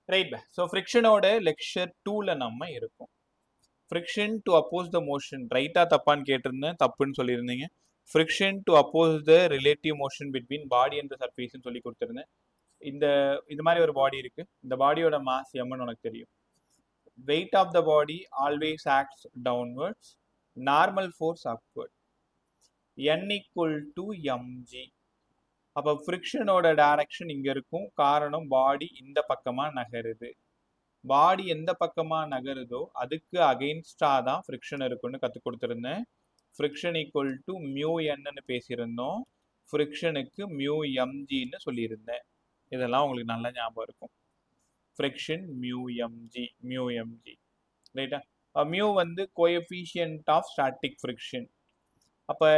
Right. So ஃப்ரிக்ஷனோட lecture 2ல நம்ம இருக்கோம். Friction to oppose the motion. ரைட்டா தப்பான்னு கேட்டிருந்தேன், தப்புன்னு சொல்லியிருந்தீங்க. Friction to oppose the relative motion between body and சர்ஃபேஸ்ன்னு சொல்லி கொடுத்துருந்தேன். இந்த மாதிரி ஒரு பாடி இருக்கு. இந்த பாடியோட மாஸ் எம்னு உனக்கு தெரியும். Weight of the body always acts downwards, normal force upward, n equal to mg. அப்போ ஃப்ரிக்ஷனோட டைரக்ஷன் இங்க இருக்கும். காரணம் பாடி இந்த பக்கமா நகருது. பாடி எந்த பக்கமா நகருதோ அதுக்கு அகெயின்ஸ்டா தான் ஃப்ரிக்ஷன் இருக்குன்னு கற்றுக் கொடுத்துருந்தேன். ஃப்ரிக்ஷன் ஈக்குவல் டு மியூ என்னன்னு பேசியிருந்தோம். ஃப்ரிக்ஷனுக்கு மியூ எம்ஜின்னு சொல்லியிருந்தேன். இதெல்லாம் உங்களுக்கு நல்ல ஞாபகம் இருக்கும். ஃப்ரிக்ஷன் மியூ எம்ஜி ரைட்டா. மியூ வந்து கோஎஃபிஷியன்ட் ஆஃப் ஸ்டாட்டிக் ஃப்ரிக்ஷன். அப்போ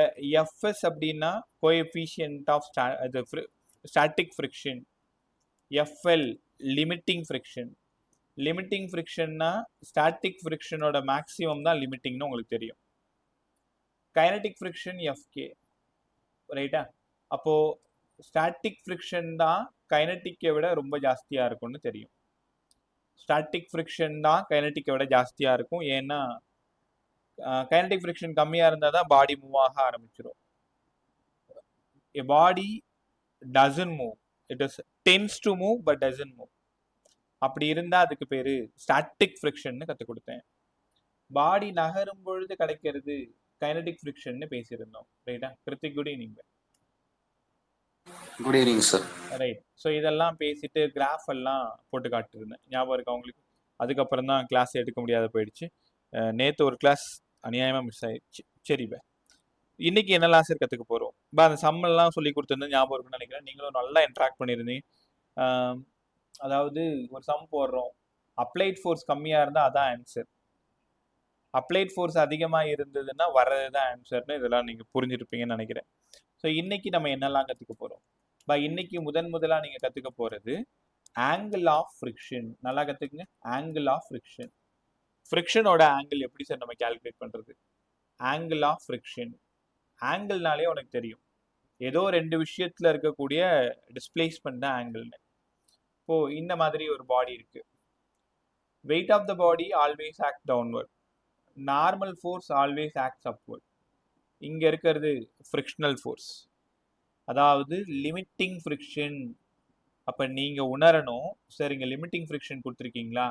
எஃப்எஸ் அப்படின்னா coefficient of static friction. FL limiting friction. Limiting ஃப்ரிக்ஷன்னா ஸ்டாட்டிக் ஃப்ரிக்ஷனோட மேக்ஸிமம் தான் லிமிட்டிங்னு உங்களுக்கு தெரியும். கைனடிக் ஃப்ரிக்ஷன் எஃப்கே ரைட்டா. அப்போ ஸ்டாட்டிக் ஃப்ரிக்ஷன் தான் கைனட்டிக்கை விட ரொம்ப ஜாஸ்தியாக இருக்கும்னு தெரியும். ஸ்டாட்டிக் ஃப்ரிக்ஷன் தான் கைனட்டிக்கை விட ஜாஸ்தியாக இருக்கும். ஏன்னா கைனடிக் ஃப்ரிக்ஷன் கம்மியாக இருந்தால் தான் பாடி மூவ் ஆக ஆரம்பிச்சிடும். A body doesn't move, it is tends to move but doesn't move. அப்படி இருந்தா அதுக்கு பேரு ஸ்டாட்டிக் ஃப்ரிக்ஷன் கற்றுக் கொடுத்தேன். பாடி நகரும் பொழுது கிடைக்கிறது கைனடிக் ஃப்ரிக்ஷன் பேசியிருந்தோம் ரைட்டா. Hrithik, good evening. Good evening sir. Right. So இதெல்லாம் பேசிட்டு கிராஃப் எல்லாம் போட்டு காட்டிருந்தேன், ஞாபகம் இருக்கா உங்களுக்கு? அதுக்கப்புறம் தான் கிளாஸ் எடுக்க முடியாத போயிடுச்சு. நேற்று ஒரு கிளாஸ் அநியாயமாக மிஸ் ஆயிடுச்சு. சரி பே, இன்னைக்கு என்னெல்லாம் சார் கற்றுக்க போகிறோம்? அந்த சம்மெல்லாம் சொல்லி கொடுத்துருந்தேன், ஞாபகம் இருக்குன்னு நினைக்கிறேன். நீங்களும் நல்லா இன்ட்ராக்ட் பண்ணியிருந்தீங்க. அதாவது ஒரு சம் போடுறோம், அப்ளைட் ஃபோர்ஸ் கம்மியாக இருந்தால் அதான் ஆன்சர், அப்ளைட் ஃபோர்ஸ் அதிகமாக இருந்ததுன்னா வர்றது தான் ஆன்சர்னு இதெல்லாம் நீங்கள் புரிஞ்சிருப்பீங்கன்னு நினைக்கிறேன். ஸோ இன்னைக்கு நம்ம என்னெல்லாம் கற்றுக்க போகிறோம்? இன்னைக்கு முதலாக நீங்கள் கற்றுக்க போகிறது ஆங்கிள் ஆஃப் ஃப்ரிக்ஷன். நல்லா கற்றுக்குங்க. Angle of friction. ஃப்ரிக்ஷனோட ஆங்கிள் எப்படி சார் நம்ம கால்குலேட் பண்ணுறது? Angle of friction. ஆங்கிள்னாலே உனக்கு தெரியும், ஏதோ ரெண்டு விஷயத்தில் இருக்கக்கூடிய டிஸ்பிளேஸ்மெண்ட் தான் ஆங்கிள்னு. இப்போ இந்த மாதிரி ஒரு பாடி இருக்கு. Weight of the body always act downward, normal force always acts upward. இங்கே இருக்கிறது ஃப்ரிக்ஷனல் ஃபோர்ஸ், அதாவது லிமிட்டிங் ஃப்ரிக்ஷன். அப்போ நீங்கள் உணரணும், சார் இங்கே லிமிட்டிங் ஃப்ரிக்ஷன் கொடுத்துருக்கீங்களா?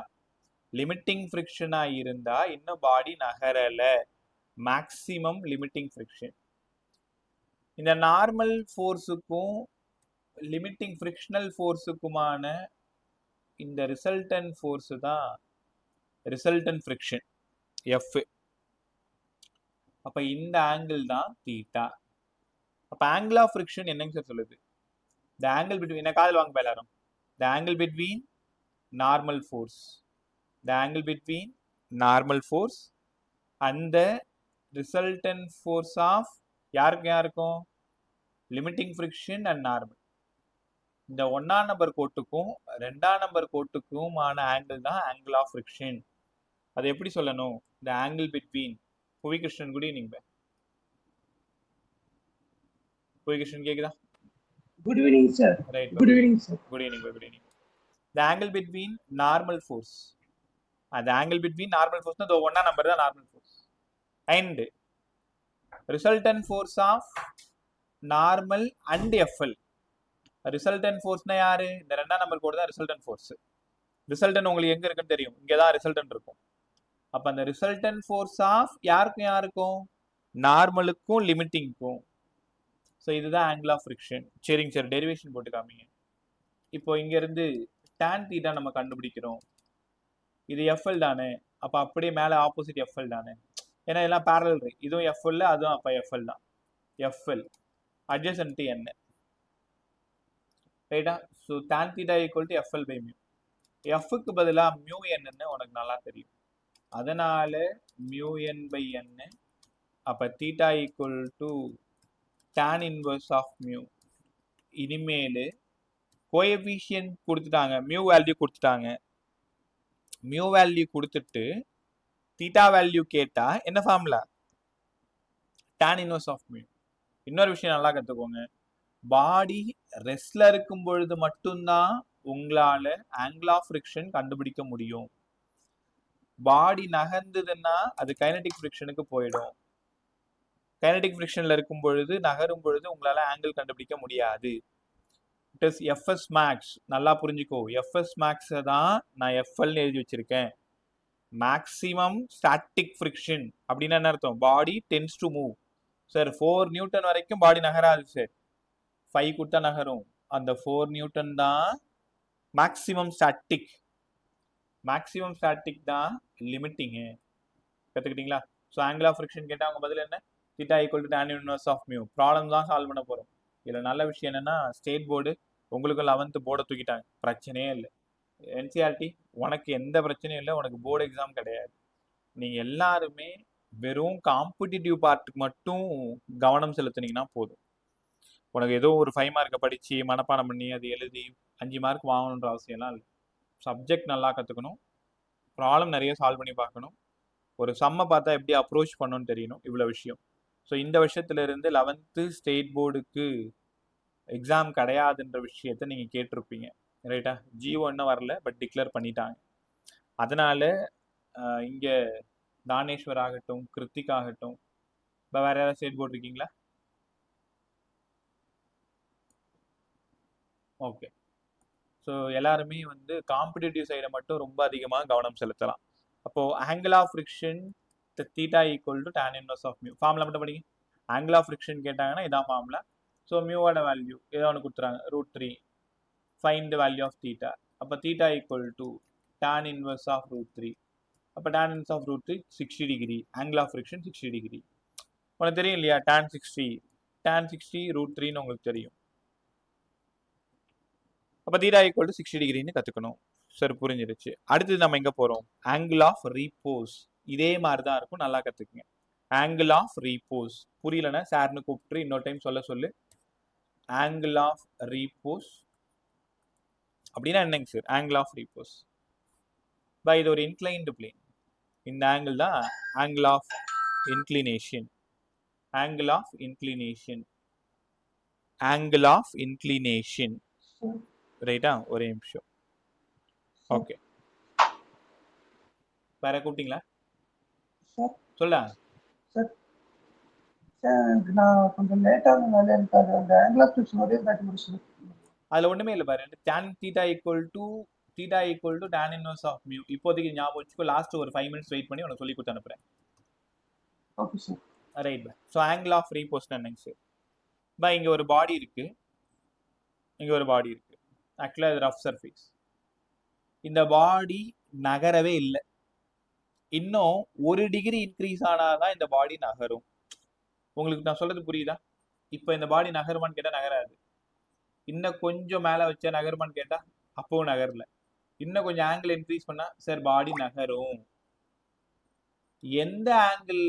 லிமிட்டிங் ஃப்ரிக்ஷனாக இருந்தால் இன்னும் பாடி நகரலை, மேக்சிமம் லிமிட்டிங் ஃப்ரிக்ஷன். இந்த நார்மல் ஃபோர்ஸுக்கும் லிமிட்டிங் ஃப்ரிக்ஷனல் ஃபோர்ஸுக்குமான இந்த ரிசல்டன்ட் ஃபோர்ஸு தான் ரிசல்டன்ட் ஃப்ரிக்ஷன் எஃப். அப்போ இந்த ஆங்கிள் தான் தீட்டா. அப்போ ஆங்கிள் ஆஃப் ஃப்ரிக்ஷன் என்னங்க சார் சொல்லுது? த ஆங்கிள் பிட்வீன், என்ன காதல் வாங்க எல்லாரும், த ஆங்கிள் பிட்வீன் நார்மல் ஃபோர்ஸ், த ஆங்கிள் பிட்வீன் நார்மல் ஃபோர்ஸ் அந்த ரிசல்டன்ட் ஃபோர்ஸ் ஆஃப் யாருக்கும் லிமிட்டிங் ஃப்ரிக்ஷன் அண்ட் நார்மல். இந்த 1ஆம் நம்பர் கோட்டுக்கும் 2ஆம் நம்பர் கோட்டுக்கும் ஆன ஆங்கிள் தான் ஆங்கிள் ஆஃப் ஃப்ரிக்ஷன். அது எப்படி சொல்லணும்? The angle between. Bhuvikrishnan, good evening. Bhuvikrishnan கேக்குதா? Good evening sir. Right. Good evening sir. Good evening. Good evening. The angle between normal force, அந்த ஆங்கிள் பிட்வீன் நார்மல் ஃபோர்ஸ் தான் 1ஆம் நம்பர் தான் normal force, and resultant force of normal and FL. Resultant ஃபோர்ஸ்னா யாரு? இந்த 2ஆம் number கோடு தான் resultant force. Resultant உங்களுக்கு எங்க இருக்குன்னு தெரியும், இங்கே தான் ரிசல்டன்ட் இருக்கும். அப்போ அந்த ரிசல்டன்ட் ஃபோர்ஸ் ஆஃப் யாருக்கும் நார்மலுக்கும் லிமிட்டிங்க்கும். ஸோ இதுதான் ஆங்கிள் ஆஃப் ஃப்ரிக்ஷன். சரிங்க சார், டெரிவேஷன் போட்டு காமிங்க. இப்போ இங்கேருந்து டேன் தீட்டா நம்ம கண்டுபிடிக்கிறோம். இது எஃப்எல் தானே, அப்போ அப்படியே மேலே ஆப்போசிட் எஃப்எல் தானே, ஏன்னா எல்லாம் பேரலல் ரே. இதுவும் எஃப்எல், அதுவும் அப்போ எஃப்எல் தான். எஃப்எல் அட்ஜசன்ட் என்ன ரைட்டா. So tan theta equal to FL by mu. எஃப்க்கு பதிலாக மியூ என்னன்னு உனக்கு நல்லா தெரியும், அதனால மியூ என் பை என்ன. அப்போ theta equal to tan inverse of mu. இனிமேல் கோஎஃபிஷியன்ட் கொடுத்துட்டாங்க, மியூ வேல்யூ கொடுத்துட்டாங்க. மியூ வேல்யூ கொடுத்துட்டு தீட்டா வேல்யூ கேட்டா என்ன formula? Tan inverse of mu. இன்னொரு விஷயம் நல்லா கற்றுக்கோங்க, பாடி ரெஸ்ட்ல இருக்கும் பொழுது மட்டும்தான் உங்களால ஆங்கிள் ஆஃப் ஃப்ரிக்ஷன் கண்டுபிடிக்க முடியும். பாடி நகர்ந்ததுன்னா அது கைனடிக் ஃப்ரிக்ஷனுக்கு போயிடும். கைனடிக் ஃப்ரிக்ஷன்ல இருக்கும் பொழுது நகரும் பொழுது உங்களால ஆங்கிள் கண்டுபிடிக்க முடியாது. It is FS max. நல்லா புரிஞ்சுக்கோ. எஃப்எஸ் மேக்ஸை தான் நான் எஃப்எல்னு எழுதி வச்சிருக்கேன். மேக்ஸிமம் ஸ்டாட்டிக் ஃப்ரிக்ஷன் அப்படின்னா என்ன அர்த்தம்? Body tends to move. Sir 4 newton வரைக்கும் பாடி நகராது சார். 5 கொடுத்தா நகரும். அந்த 4 நியூட்டன் தான் மேக்ஸிமம் ஸ்டாட்டிக். மேக்ஸிமம் ஸ்டாட்டிக் தான் லிமிட்டிங்கு. கற்றுக்கிட்டீங்களா? ஸோ ஆங்கிள் ஆஃப் ஃப்ரிக்ஷன் கேட்டால் அவங்க பதில் என்ன? Theta equal to tan inverse of mu. Problem தான் சால்வ் பண்ண போகிறோம். இதில் நல்ல விஷயம் என்னென்னா ஸ்டேட் போர்டு உங்களுக்கு 11th போர்டை தூக்கிட்டாங்க. பிரச்சனையே இல்லை. என்சிஆர்டி உனக்கு எந்த பிரச்சனையும் இல்லை. உனக்கு போர்டு எக்ஸாம் கிடையாது. நீங்கள் எல்லாருமே வெறும் காம்படிட்டிவ் பார்ட்டுக்கு மட்டும் கவனம் செலுத்துனீங்கன்னா போதும். உனக்கு ஏதோ ஒரு 5 மார்க்கை படித்து மனப்பாடம் பண்ணி அது எழுதி 5 மார்க் வாங்கணுன்ற அவசியம்லாம் இல்லை. சப்ஜெக்ட் நல்லா கற்றுக்கணும். ப்ராப்ளம் நிறைய சால்வ் பண்ணி பார்க்கணும். ஒரு சம்மை பார்த்தா எப்படி அப்ரோச் பண்ணணும்னு தெரியணும். இவ்வளோ விஷயம். ஸோ இந்த விஷயத்துலேருந்து 11th ஸ்டேட் போர்டுக்கு எக்ஸாம் கிடையாதுன்ற விஷயத்த நீங்கள் கேட்டிருப்பீங்க. ரைட்டா? ஜிஓ இன்னும் வரல, பட் டிக்ளேர் பண்ணிட்டாங்க. அதனால் இங்கே தானேஸ்வர் ஆகட்டும், கிருத்திக் ஆகட்டும், இப்போ வேறு யாராவது ஸ்டேட் போர்டு இருக்கீங்களா? ஓகே. ஸோ எல்லாருமே வந்து காம்படிட்டிவ் சைடை மட்டும் ரொம்ப அதிகமாக கவனம் செலுத்தலாம். அப்போது angle of friction theta equal to tan inverse of mu. Formula மட்டும் படிங்க. ஆங்கிள் ஆஃப் ஃப்ரிக்ஷன் கேட்டாங்கன்னா இதான் ஃபார்முலா. ஸோ மியூவோட வேல்யூ ஏதோ ஒன்று கொடுத்துறாங்க, √3. Find the value of theta. அப்போ theta equal to tan inverse of √3. அப்போ tan inverse of √3 60 degree. Angle of friction 60 degree. உனக்கு தெரியும் இல்லையா? tan 60 √3ன்னு உங்களுக்கு தெரியும். அப்போ தீட்டா ஈக்குவல் டு 60 டிகிரின்னு கற்றுக்கணும். சரி, புரிஞ்சிருச்சு. அடுத்தது நம்ம எங்கே போகிறோம்? Angle of repose. இதே மாதிரி தான் இருக்கும். நல்லா கற்றுக்குங்க. ஆங்கிள் ஆஃப் ரீபோஸ் புரியலன்னா சார்னு கூப்பிட்டு இன்னொரு டைம் சொல்ல சொல்லு. ஆங்கிள் ஆஃப் ரீபோஸ் அப்படின்னா என்னங்க sir? Angle of repose by இது ஒரு இன்க்ளைன்டு பிளேன். இந்த ஆங்கிள் தான் angle of inclination. Angle of inclination. Angle of inclination. ரைட்டா? ஒரே நிமிஷம். ஓகே, வேற கூப்பிட்டீங்களா? சொல்ல நான் கொஞ்சம் லேட்டாக எனக்கு அந்த ஆங்கிள் ஆஃப் ஃப்ரிக்ஷன் ஒரே காட்டி முடிச்சு. அதில் ஒன்றுமே இல்லை பாரு. tan theta equal to tan inverse of mu. இப்போதைக்கு ஞாபகம் வச்சுக்கோ. லாஸ்ட் ஒரு 5 minutes வெயிட் பண்ணி உனக்கு சொல்லி கொடுத்து அனுப்புகிறேன். Okay sir. Right bye. So angle of ரீபோஸ்னா என்னங்க சார்? பை இங்கே ஒரு பாடி இருக்குது, இங்கே ஒரு பாடி இருக்குது. ஆக்சுவலாக இது ரஃப் சர்ஃபேஸ். இந்த பாடி நகரவே இல்லை. இன்னும் 1 டிகிரி இன்க்ரீஸ் ஆனாதான் இந்த பாடி நகரும். உங்களுக்கு நான் சொல்றது புரியுதா? இப்போ இந்த பாடி நகருமான்னு கேட்டால் நகராது. இன்னும் கொஞ்சம் மேலே வச்சா நகருமான்னு கேட்டால் அப்பவும் நகரல. இன்னும் கொஞ்சம் ஆங்கிள் இன்க்ரீஸ் பண்ணா சார் பாடி நகரும். எந்த ஆங்கிள்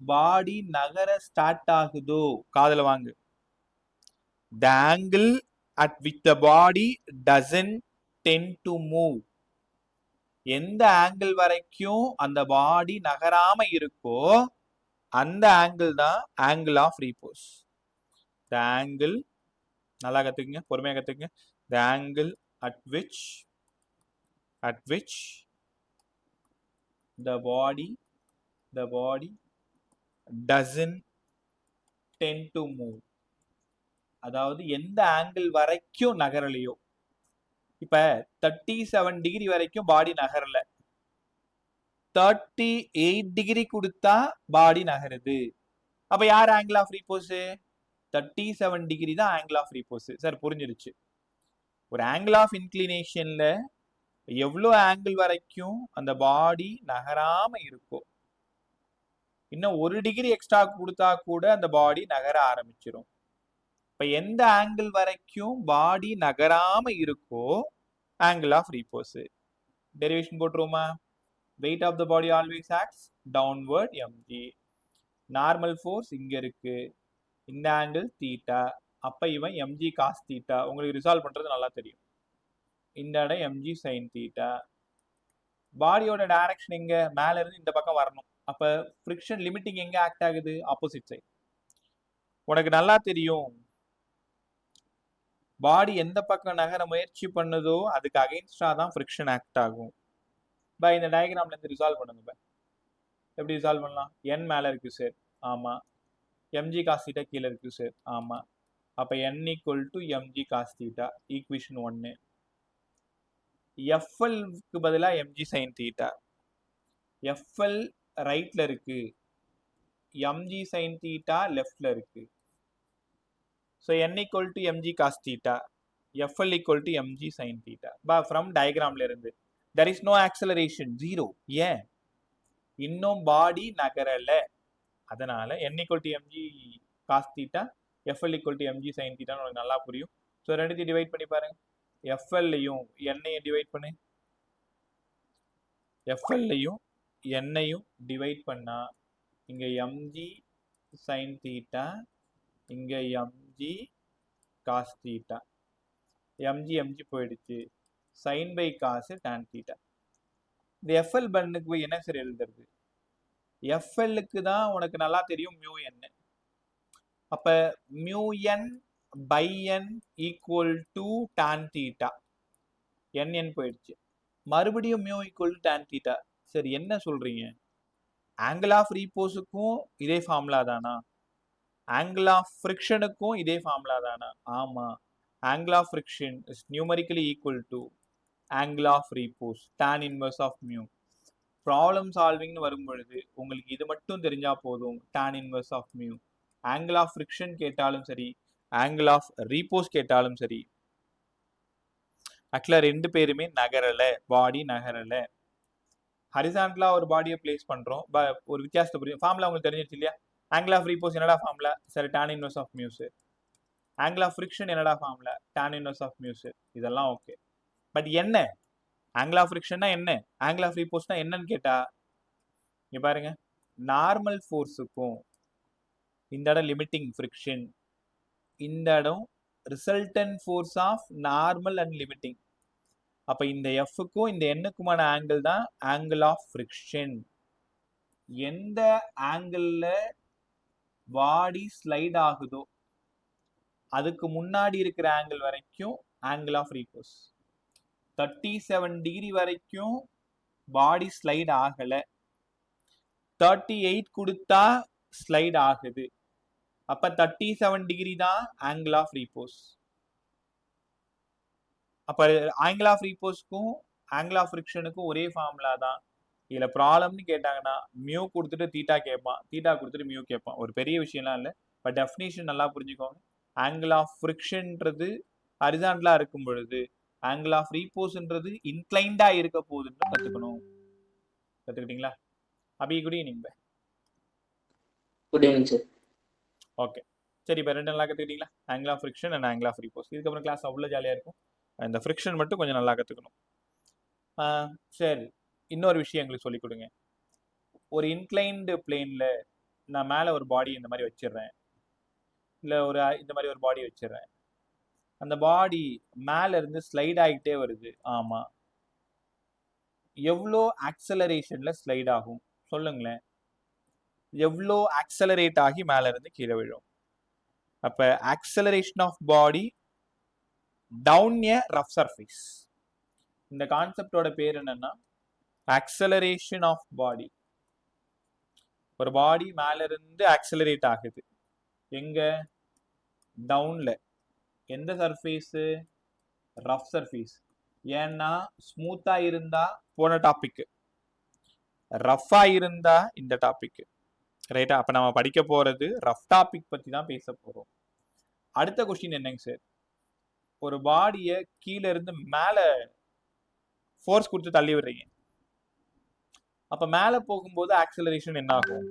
பாடி நகர ஸ்டார்ட் ஆகுதோ காதல வாங்கு. The angle at which the body doesn't tend to move. எந்த ஆங்கிள் வரைக்கும் அந்த பாடி நகராம இருக்கோ அந்த ஆங்கிள் தான் angle of repose. The angle, நல்லா கத்துக்குங்க, பொறுமையா கத்துக்குங்க. The angle at which the body doesn't tend to move. அதாவது எந்த ஆங்கிள் வரைக்கும் நகரலையோ. இப்ப 37 டிகிரி வரைக்கும் பாடி நகரல, 38 டிகிரி கொடுத்தா பாடி நகருது. அப்ப யார் ஆங்கிள் ஆஃப் ரீபோஸ்? 37 டிகிரி தான் ஆங்கிள் ஆஃப் ரீபோஸ். சார் புரிஞ்சிருச்சு. ஒரு ஆங்கிள் ஆஃப் இன்க்ளினேஷன்ல எவ்வளோ ஆங்கிள் வரைக்கும் அந்த பாடி நகராம இருக்கும், இன்னும் 1 டிகிரி எக்ஸ்ட்ரா கொடுத்தா கூட அந்த பாடி நகர ஆரம்பிச்சிடும். இப்ப எந்த ஆங்கிள் வரைக்கும் பாடி நகராம இருக்கோ ஆங்கிள் ஆஃப் ரீபோஸ். டெரிவேஷன் போட்டுருவோமா? weight of the body always acts downward mg. Normal force இங்க இருக்கு, இந்த ஆங்கிள் தீட்டா, அப்ப இவன் mg cos தீட்டா. உங்களுக்கு ரிசால்வ் பண்றது நல்லா தெரியும். இந்த இடம் mg sin தீட்டா. பாடியோட டைரக்ஷன் எங்க? மேல இருந்து இந்த பக்கம் வரணும். அப்ப ஃப்ரிக்ஷன் லிமிட்டிங் எங்க ஆக்ட் ஆகுது? Opposite side. உனக்கு நல்லா தெரியும் பாடி எந்த பக்கம் நகர முயற்சி பண்ணுதோ அதுக்கு அகைன்ஸ்டா தான் ஃப்ரிக்ஷன் ஆக்ட் ஆகும். பை இந்த டயக்ராம்ல இருந்து ரிசால்வ் பண்ணுங்க பை. எப்படி ரிசால்வ் பண்ணலாம்? n மேல இருக்கு சார், ஆமா. mg cos θ கீழே இருக்கு சார், ஆமா. அப்ப n equal to mg cos θ, equation 1. fl க்கு பதிலா mg sin θ. fl ரைட்ல இருக்கு, mg sin θ லெஃப்ட்ல இருக்கு. So n equal to mg cos θ, fl equal to mg sin θ. From diagramல இருந்து there is no acceleration, 0. ஏன்? இன்னும் பாடி நகரல. அதனால n equal to mg cos θ, fl equal to mg sin θ உங்களுக்கு நல்லா புரியும். ஸோ ரெண்டுத்தையும் டிவைட் பண்ணி பாருங்க. fl-யும் n-ஐயும் டிவைட் பண்ணு. fl-யும் n-ஐயும் டிவைட் பண்ணா இங்க mg sin θ, இங்க mg cos θ. mg போயிடுச்சு. sin by cos tan θ. இந்த fl பண்ணுக்கு போய் என்ன சரி எழுதுறது? fl-க்கு தான் உனக்கு நல்லா தெரியும் mu n. அப்ப mu n by n equal to tan θ. n போயிடுச்சு. மறுபடியும் mu equal to tan θ. சரி, என்ன சொல்றீங்க? ஆங்கிள் ஆஃப் ரீபோஸுக்கும் இதே ஃபார்முலா தானா? ஆங்கிள் ஆஃப் ஃப்ரிக்ஷனுக்கும் இதே ஃபார்முலா தானா? ஆமா. Angle of friction is numerically equal to angle of repose, tan inverse of mu. Problem சால்விங்னு வரும்பொழுது உங்களுக்கு இது மட்டும் தெரிஞ்சா போதும், tan inverse of mu. Angle of friction கேட்டாலும் சரி, ஆங்கிள் ஆஃப் ரீபோஸ் கேட்டாலும் சரி, ஆக்சுவலா ரெண்டு பேருமே நகரல, பாடி நகரல. ஹரிசாண்டலா ஒரு பாடியை பிளேஸ் பண்றோம், ஒரு வித்தியாசத்தை புரியும். ஃபார்முலா உங்களுக்கு தெரிஞ்சிருச்சு இல்லையா? ஆங்கிள் ஆஃப் ரீபோஸ் என்னடா ஃபார்முலா? சரி, tan inverse of mu sir. Angle of friction என்னடா formula? tan inverse of mu sir. இதெல்லாம் ஓகே. பட் என்ன ஆங்கிள் ஆஃப் ஃப்ரிக்ஷன்னா என்ன, ஆங்கிள் ஆஃப் ரீபோஸ்னா என்னன்னு கேட்டா, இங்க பாருங்க, நார்மல் ஃபோர்ஸுக்கும் இந்த இடம் லிமிட்டிங் ஃப்ரிக்ஷன், இந்த இடம் resultant force of normal and limiting. அப்ப இந்த எஃப்க்கும் இந்த எண்ணுக்குமான ஆங்கிள் தான் ஆங்கிள் ஆஃப் ஃப்ரிக்ஷன். எந்த ஆங்கிள் பாடி ஸ்லைட் ஆகுதோ அதுக்கு முன்னாடி இருக்கிற ஆங்கிள் வரைக்கும் ஆங்கிள் ஆஃப் ரீபோஸ். 37 டிகிரி வரைக்கும் பாடி ஸ்லைட் ஆகல, 38 கொடுத்தா ஸ்லைட் ஆகுது. அப்ப 37 டிகிரி தான் ஆங்கிள் ஆஃப் ரீபோஸ். அப்ப ஆங்கிள் ஆஃப் ரீபோஸ்க்கும் ஆங்கிள் ஆஃப் ஃப்ரிக்ஷனுக்கும் ஒரே ஃபார்முலா தான். இதுல ப்ராப்ளம்னு கேட்டாங்கன்னா மியூ கொடுத்துட்டு தீட்டா கேட்பான், தீட்டா கொடுத்துட்டு மியூ கேட்பான். ஒரு பெரிய விஷயம்லாம் இல்லை, பட் டெஃபினேஷன் நல்லா புரிஞ்சுக்கோங்க. ஆங்கிள் ஆஃப் ஃப்ரிக்ஷன்ன்றது ஹரிசாண்டலா இருக்கும் பொழுது, ஆங்கிள் ஆஃப் ரீபோஸ்ன்றது இன்க்ளைண்டா இருக்க போகுதுன்னு கத்துக்கணும். கத்துக்கிட்டீங்களா? Abhi, good evening. Good evening sir. Okay, சரி, இப்போ ரெண்டு நல்லா கற்றுக்கிட்டீங்களா? Angle of friction and angle of repose. இதுக்கப்புறம் கிளாஸ் அவ்வளோ ஜாலியாக இருக்கும். இந்த ஃப்ரிக்ஷன் மட்டும் கொஞ்சம் நல்லா கற்றுக்கணும். சரி, இன்னொரு விஷயம் எங்களுக்கு சொல்லிக் கொடுங்க. ஒரு இன்க்ளைன்டு பிளேனில் நான் மேலே ஒரு பாடி இந்த மாதிரி வச்சிடுறேன், இல்லை இந்த மாதிரி ஒரு பாடி வச்சிடுறேன். அந்த பாடி மேல இருந்து ஸ்லைட் ஆகிட்டே வருது. ஆமா, எவ்வளோ ஆக்சலரேஷன்ல ஸ்லைட் ஆகும் சொல்லுங்களேன்? எவ்வளோ ஆக்சலரேட் ஆகி மேல இருந்து கீழே விழும்? அப்ப acceleration of body down a rough surface. இந்த கான்செப்டோட பேர் என்னன்னா ஆக்சலரேஷன் ஆஃப் பாடி. ஒரு பாடி மேல இருந்து ஆக்சலரேட் ஆகுது எங்க? டவுன்ல. எந்த சர்ஃபேஸ்? Rough surface. ஏன்னா ஸ்மூத்தா இருந்தா போன டாபிக், ரஃபா இருந்தா இந்த டாபிக், ரைட்டா? அப்ப நம்ம படிக்க போறது ரஃப் டாபிக் பத்தி தான் பேச போறோம். அடுத்த கொஸ்டின் என்னங்க சார்? ஒரு பாடிய கீழே இருந்து மேல ஃபோர்ஸ் கொடுத்து தள்ளி விடுறீங்க, அப்ப மேல போகும்போது ஆக்சலரேஷன் என்ன ஆகும்?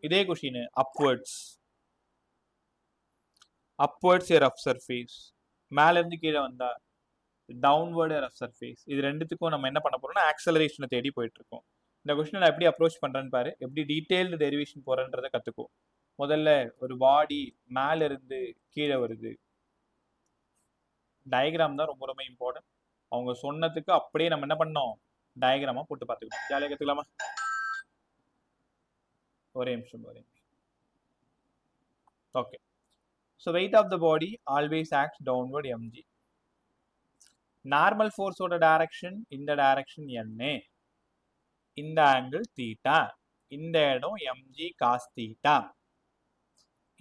இதே question upwards. Upwards rough surface, மேல இருந்து கீழே வந்தா டவுன்வர்டு ரஃப் சர்ஃபேஸ். இது ரெண்டுத்துக்கும் நம்ம என்ன பண்ண போறோம்னா ஆக்சலரேஷனை தேடி போயிட்டு இருக்கோம். இந்த கொஸ்டின் நான் எப்படி அப்ரோச் பண்றேன்னு பாரு, எப்படி டீடைல்டு டெரிவேஷன் போறேன்றதை கத்துக்கோ. முதல்ல ஒரு பாடி மேல இருந்து கீழே வருது, டயக்ராம் தான் ரொம்ப ரொம்ப இம்பார்ட்டன்ட். அவங்க சொன்னதுக்கு அப்படியே நம்ம என்ன பண்ணோம், டயக்ராமா போட்டு பார்த்துக்கணும். ஜாலியாக கத்துக்கலாமா? ஒரே நிமிஷம். Okay, so weight of the body always acts downward mg. Normal ஃபோர்ஸோட டைரக்ஷன் இந்த டைரக்ஷன் என்ன, இந்த ஆங்கிள் தீட்டா, இந்த இடம் mg cos தீட்டா,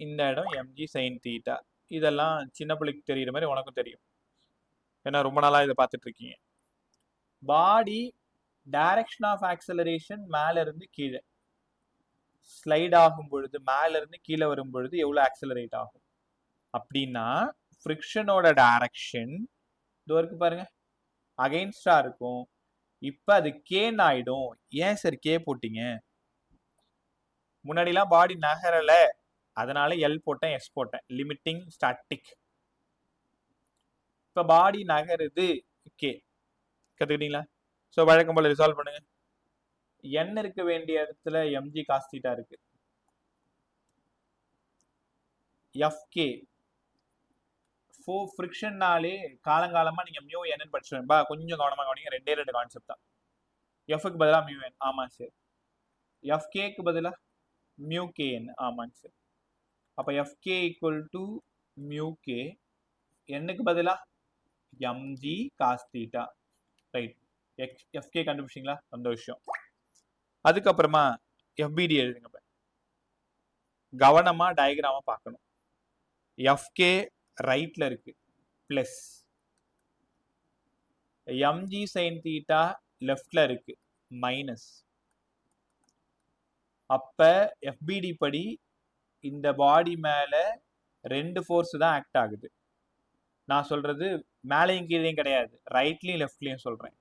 இந்த இடம் mg sin தீட்டா. இதெல்லாம் சின்ன பிள்ளைக்கு தெரியுற மாதிரி உனக்கும் தெரியும், ஏன்னா ரொம்ப நாளா இதை பார்த்துட்டு இருக்கீங்க. பாடி டைரக்ஷன் ஆஃப் ஆக்சலரேஷன் மேல இருந்து கீழே ஸ்லைட் ஆகும் பொழுது, மேல இருந்து கீழே வரும் பொழுது எவ்வளவு ஆக்சலரேட் ஆகும் அப்படின்னா, ஃப்ரிக்ஷனோட டைரக்ஷன் இதோ இருக்கு பாருங்க, அகைன்ஸ்டா இருக்கும். இப்ப அது கேன்னு ஆயிடும். ஏன் சார் கே போட்டீங்க? முன்னாடிலாம் பாடி நகரல, அதனால எல் போட்டேன், எஸ் போட்டேன், லிமிட்டிங் ஸ்டாட்டிக். இப்ப பாடி நகருது, கே. கத்துக்கிட்டீங்களா? ஸோ வழக்கம் போல ரிசால்வ் பண்ணுங்க. n இருக்க வேண்டிய இடத்துல mg cos தீட்டா இருக்கு. fk ஃப்ரிக்ஷன்னாலே காலங்காலமா நீங்க மியூ n படிச்சுருப்பா. கொஞ்சம் கவனமா கவனிங்க, ரெண்டு கான்செப்ட் தான். எஃப்க்கு பதிலா மியூ n, ஆமாங்க சார். fkக்கு பதிலா மியூ kn, ஆமாங்க சார். அப்ப fk equal to mu k, n-க்கு பதிலா mg cos theta. Right, fk கண்டுபிடிச்சிங்களா? சந்தோஷம். அதுக்கப்புறமா fbd எழுதுங்க. கவனமா டயக்ராம பார்க்கணும். fk ரைட்ல இருக்கு, பிளஸ் mg sin தீட்டா லெஃப்ட்ல இருக்கு, மைனஸ். அப்ப fbd படி இந்த பாடி மேல ரெண்டு ஃபோர்ஸ் தான் ஆக்ட் ஆகுது. நான் சொல்றது மேலையும் கீழையும் கிடையாது, ரைட்லயும் லெஃப்ட்லயும் சொல்றேன்.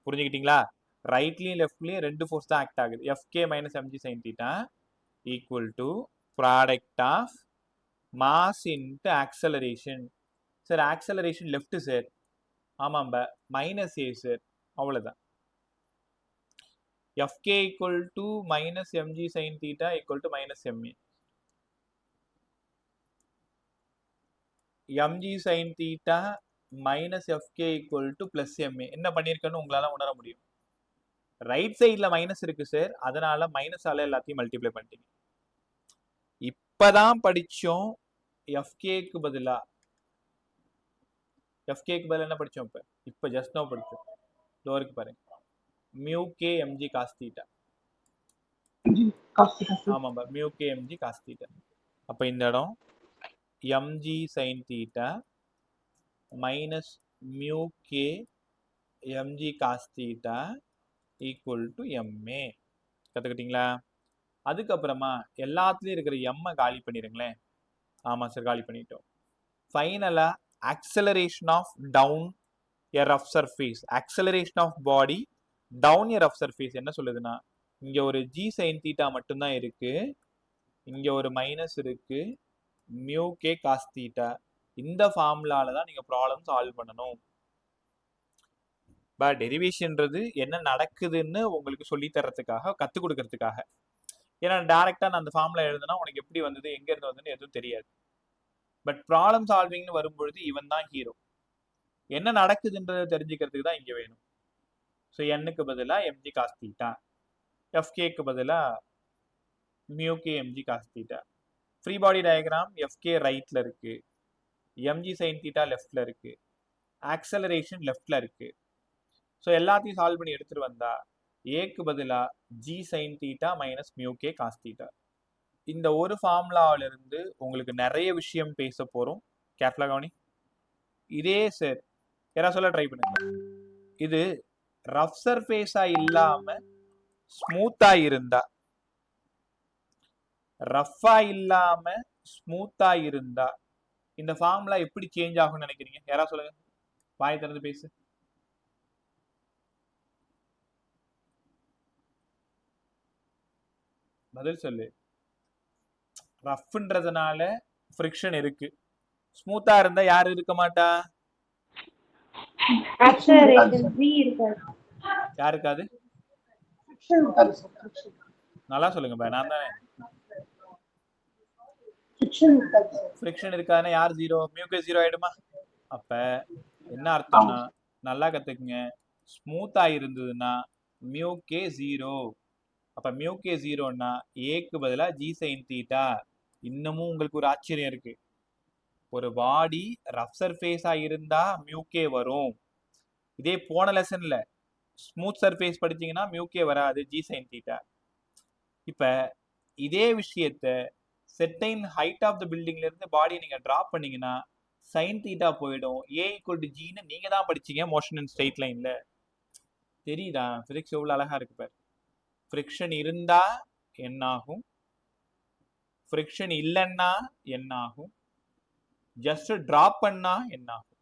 புரிஞ்சுக்கிட்டீங்களா? ரைட்லயும் லெஃப்ட்லயும் ரெண்டு ஃபோர்ஸ் தான் ஆக்ட் ஆகுது. fk minus mg sin theta equal to product of mass into acceleration. Sir acceleration left sir, ஆமாம்ப, மைனஸ் ஏ சார், அவ்வளவுதான். fk equal to minus mg sin theta equal to minus ma. mg sin theta minus fk equal to plus ma. என்ன பண்ணிருக்கேன்னு உங்களால உணர முடியும். Right சைட்ல minus இருக்கு sir, அதனால மைனஸால எல்லாத்தையும் மல்டிப்ளை பண்ணிட்டீங்க. இப்பதான் படிச்சோம் fkக்கு பதிலா, fkக்கு பதிலா என்ன படிச்சோம்? இப்ப ஜஸ்ட் நோ படிச்சோம். டோருக்கு பாருங்க, mu k mg cos theta. ஆமாம்பா, mu k mg cos theta. அப்ப இந்த இடம் mg sin theta minus mu k mg cos theta equal to ma. கத்துக்கிட்டீங்களா? அதுக்கப்புறமா எல்லாத்துலயும் இருக்கிற m காலி பண்ணிருங்களேன். ஆமா சார், காலி பண்ணிட்டோம். ஃபைனலா acceleration of down a rough surface, acceleration of body down a rough surface என்ன சொல்லுதுன்னா, இங்க ஒரு g sin தீட்டா மட்டும்தான் இருக்கு, இங்க ஒரு மைனஸ் இருக்கு, மியூ கே காஸ் தீட்டா. இந்த ஃபார்முலால தான் நீங்க ப்ராப்ளம் சால்வ் பண்ணணும். பட் டெரிவேஷன்ன்றது என்ன நடக்குதுன்னு உங்களுக்கு சொல்லி தரத்துக்காக, கற்றுக் கொடுக்கறதுக்காக. ஏன்னா டைரக்டா நான் அந்த ஃபார்முலா எழுதுனா உனக்கு எப்படி வந்தது, எங்க இருந்து வந்ததுன்னு எதுவும் தெரியாது. பட் ப்ராப்ளம் சால்விங்னு வரும்பொழுது இவன் தான் ஹீரோ. என்ன நடக்குதுன்றதை தெரிஞ்சுக்கிறதுக்கு தான் இங்க வேணும். ஸோ n-க்கு பதிலா mg cos தீட்டா, fk-க்கு பதிலா mu k mg cos theta. Free body diagram fk ரைட்ல இருக்கு, mg sin தீட்டா லெஃப்ட்ல இருக்கு, ஆக்சலரேஷன் லெஃப்ட்ல இருக்கு. ஸோ எல்லாத்தையும் சால்வ் பண்ணி எடுத்துட்டு வந்தா ஏக்கு பதிலா g sin theta minus mu K cos theta. இந்த ஒரு ஃபார்முலாவில இருந்து உங்களுக்கு நிறைய விஷயம் பேச போறோம். கேர்ஃபுல்லா கவனி. இதே சார் யாராவது சொல்ல ட்ரை பண்ணுங்க. இது ரஃப் சர்ஃபேஸா இல்லாம ஸ்மூத்தா இருந்தா, ரஃபா இல்லாம ஸ்மூத்தா இருந்தா இந்த ஃபார்முலா எப்படி சேஞ்ச் ஆகும்னு நினைக்கிறீங்க? யாராவது சொல்லுங்க, வாய் திறந்து பேசு. பதில் சொல்லு. ரஃப்ன்றதுனால ஃப்ரிக்ஷன் இருக்கு, ஸ்மூத்தா இருந்தா யாரு இருக்க மாட்டா? யாருக்காது? நல்லா சொல்லுங்க பா, நான் தானே. ஃப்ரிக்ஷன் இருக்காதுன்னா யார் ஜீரோ? மியூகே ஜீரோ ஆயிடுமா? அப்ப என்ன அர்த்தம்னா, நல்லா கத்துக்குங்க, ஸ்மூத்தா இருந்ததுன்னா மியூகே ஜீரோ. அப்ப மியூகே ஜீரோன்னா ஏக்கு பதிலா ஜி சைன் தீட்டா. இன்னமும் உங்களுக்கு ஒரு ஆச்சரியம் இருக்கு, ஒரு பாடி ரஃப் சர்ஃபேஸா இருந்தா மியூகே வரும். இதே போன லெசன்ல ஸ்மூத் சர்ஃபேஸ் படிச்சீங்கன்னா மியூகே வராது, ஜி சைன் தீட்டா. இப்ப இதே விஷயத்த செட்டைன் ஹைட் ஆஃப் த பில்டிங்ல இருந்து பாடி நீங்க டிராப் பண்ணீங்கன்னா சைன் தீட்டா போயிடும். ஏ ஈக்குவல் டு ஜின்னு நீங்க தான் படிச்சீங்க மோஷன் இன் ஸ்ட்ரெயிட் லைன்ல. தெரியுதா பிசிக்ஸ் எவ்வளவு அழகா இருக்கு பாரு. ஃப்ரிக்ஷன் இருந்தா என்ன ஆகும், ஃப்ரிக்ஷன் இல்லைன்னா என்ன ஆகும், ஜஸ்ட் டிராப் பண்ணா என்ன ஆகும்.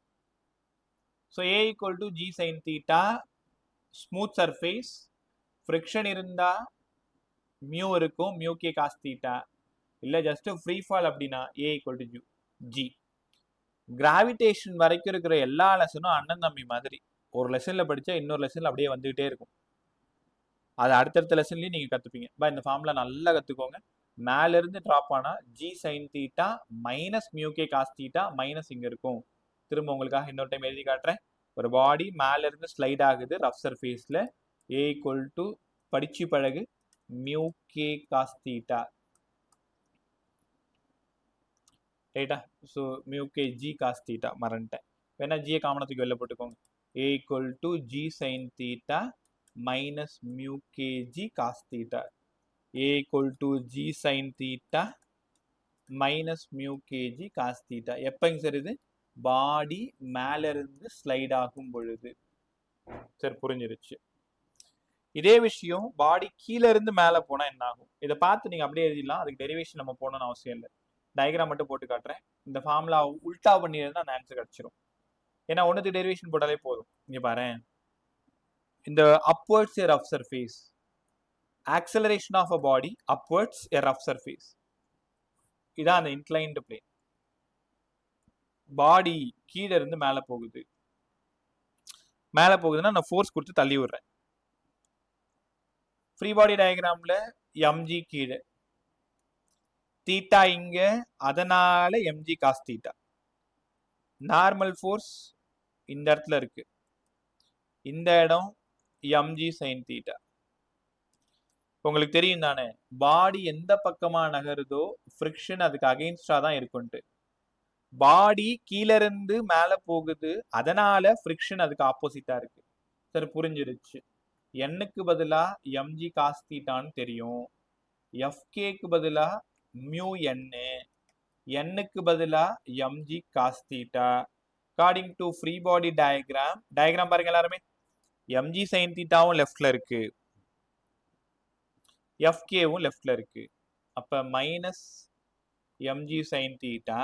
So A equal to g sine theta, smooth surface, friction இருந்தா மியூ இருக்கும், மியூ கே காஸ் தீட்டா. இல்லை ஜஸ்ட் ஃப்ரீ ஃபால் அப்படின்னா ஏ ஈக்குவல் டு ஜி. கிராவிடேஷன் வரைக்கும் இருக்கிற எல்லா லெசனும் அண்ணன் தம்பி மாதிரி. ஒரு லெசன்ல படிச்சா இன்னொரு லெசன்ல அப்படியே வந்துகிட்டே இருக்கும். அது அடுத்தடுத்த லெசன்லயும் நீங்க கத்துப்பீங்க. இந்த ஃபார்முலா நல்லா கத்துக்கோங்க. மேல இருந்து டிராப் ஆனா G sine theta minus mu K cos theta minus இங்க இருக்கும். திரும்ப உங்களுக்காக இன்னொரு டைம் எழுதி காட்டுறேன். ஒரு பாடி மேல இருந்து ஸ்லைட் ஆகுது ரஃப் சர்ஃபேஸ்ல, ஏ ஈக்குவல் டு படிச்சு பழகு மியூ கே காஸ் தீட்டா, ரைட்டா? So mu k g cos theta மறந்துட்டேன். வேணா ஜியை காமனத்துக்கு வெளில போட்டுக்கோங்க. A equal to g sine theta minus mu k g cos theta. A equal to g sine theta minus mu k g cos theta. எப்பங்க sir இது? Body மேல இருந்து ஸ்லைட் ஆகும் பொழுது. சரி, புரிஞ்சிருச்சு. இதே விஷயம் பாடி கீழே இருந்து மேலே போனா என்ன ஆகும்? இதை பார்த்து நீங்க அப்படியே எழுதிடலாம். அதுக்கு டெரிவேஷன் நம்ம போகணும்னு அவசியம் இல்லை. டயக்ராம் மட்டும் போட்டு காட்டுறேன். இந்த ஃபார்முலா உல்டா பண்ணியிருந்தா அந்த ஆன்சர் கிடைச்சிரும். ஏன்னா ஒன்றுக்கு டெரிவேஷன் போட்டாலே போதும். இங்க பாரு, இந்த upwards A rough surface, acceleration of a body upwards a rough surface. இதான் அந்த inclined plane. பாடி கீழே இருந்து மேலே போகுது. மேலே போகுதுன்னா நான் ஃபோர்ஸ் கொடுத்து தள்ளி விடுறேன். ஃப்ரீ பாடி டயக்ராம்ல எம்ஜி கீழே, தீட்டா இங்க, அதனால MG cos theta. Normal force இந்த இடத்துல இருக்கு, இந்த இடம் எம்ஜி சைன் தீட்டா. உங்களுக்கு தெரியும் தானே, பாடி எந்த பக்கமா நகருதோ ஃப்ரிக்ஷன் அதுக்கு அகைன்ஸ்டா தான் இருக்கும்ட்டு. பாடி கீழே இருந்து மேல போகுது, அதனால ஃப்ரிக்ஷன் அதுக்கு ஆப்போசிட்டா இருக்கு. சரி, புரிஞ்சிருச்சு. என்னுக்கு பதிலா எம்ஜி காஸ் தீட்டான்னு தெரியும், எஃப்கேக்கு பதிலா மியூ என்னு, என்னுக்கு பதிலா MG cos theta. According to free body diagram பாருங்க எல்லாருமே. எம்ஜி சைன் தீட்டாவும் லெஃப்ட்ல இருக்கு, எஃப்கேவும் லெஃப்ட்ல இருக்கு. அப்ப minus mg sine theta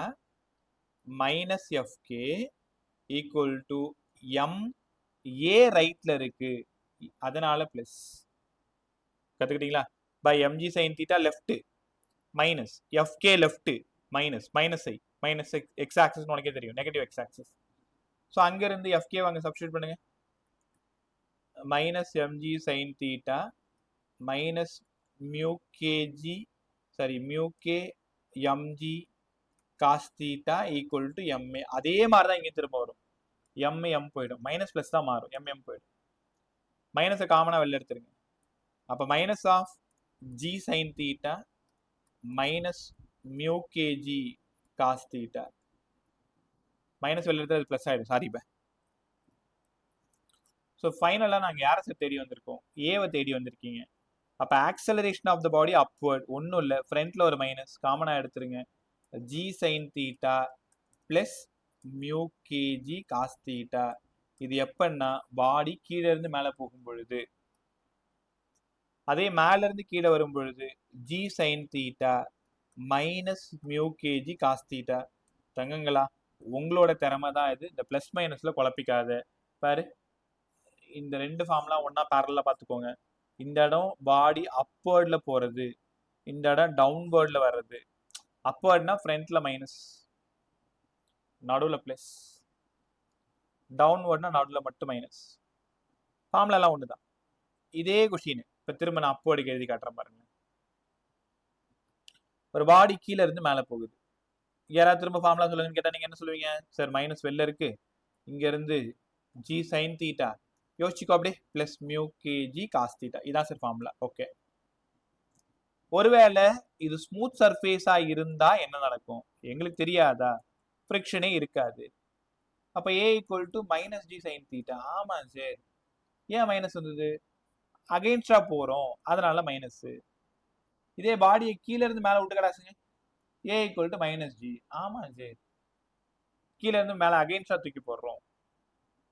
minus fk equal to m a ரைட்ல இருக்கு, அதனால பிளஸ். கத்துக்கிட்டீங்களா? By mg sine theta left minus fk left minus minus i minus x axis உனக்கே தெரியும், நெகட்டிவ் எக்ஸ் ஆக்சிஸ். ஸோ அங்கிருந்து எஃப்கே வாங்க சப்ஸ்டியூட் பண்ணுங்க. Minus mg sine theta minus mu kg mu k mg cos theta equal to ma. அதே மாதிரி தான் இங்கே திரும்ப வரும். எம் எம் போயிடும், மைனஸ் பிளஸ் தான் மாறும், எம் போயிடும். மைனஸை காமனாக வெளில எடுத்துருங்க. அப்போ minus of G sine theta minus mu KG cos theta. Minus வெளில எடுத்து அது பிளஸ் ஆகிடும். சாரி பே. ஸோ ஃபைனலாக நாங்கள் யாரை சார் தேடி வந்திருக்கோம்? ஏவை தேடி வந்திருக்கீங்க. அப்போ acceleration of the body upward, ஒன்றும் இல்லை, ஃப்ரண்ட்ல ஒரு மைனஸ் காமனாக எடுத்துருங்க. G sine theta plus mu KG cos theta. இது எப்பன்னா பாடி கீழே இருந்து மேலே போகும் பொழுது. அதே மேல இருந்து கீழே வரும் பொழுது g sine theta minus mu KG cos theta. தங்கங்களா, உங்களோட திறமை தான் இது. இந்த பிளஸ் மைனஸ்ல குழப்பிக்காத. பாரு, இந்த ரெண்டு ஃபார்ம்லாம் ஒன்னா பேரலா பார்த்துக்கோங்க. இந்த இடம் பாடி அப்வர்ட்ல போறது, இந்த இடம் டவுன்வர்ட்ல வர்றது. அப்வர்ட்னா ஃப்ரண்ட்ல மைனஸ், நடுவில் பிளஸ். டவுன்வர்ட்னா நடுவில் மட்டும் மைனஸ். ஃபார்முலா எல்லாம் ஒன்று தான். இதே கொஷின் இப்போ திரும்ப நான் அப்வர்டுக்கு எழுதி காட்டுறேன் பாருங்க. ஒரு பாடி கீழே இருந்து மேலே போகுது. யாராவது திரும்ப ஃபார்முலா சொல்லுங்கன்னு கேட்டால் நீங்கள் என்ன சொல்லுவீங்க? சார் மைனஸ் வெளில இருக்கு, இங்க இருந்து ஜி சைன் தீட்டா, யோசிச்சுக்கோ அப்படியே, plus mu KG cos theta. இதான் சார் ஃபார்முலா. ஓகே, ஒருவேளை இது ஸ்மூத் சர்ஃபேஸா இருந்தா என்ன நடக்கும் எங்களுக்கு தெரியாதா? ஃப்ரிக்ஷனே இருக்காது. அப்ப a equal to minus G sine theta. ஆமா சார். ஏன் மைனஸ் வந்தது? அகெயின்ஸ்டா போறோம், அதனால மைனஸ். இதே பாடியை கீழே இருந்து மேல விட்டு கடாசுங்க, a equal to minus G. ஆமா சார், கீழே இருந்து மேல அகெயின்ஸ்டா தூக்கி போடுறோம்,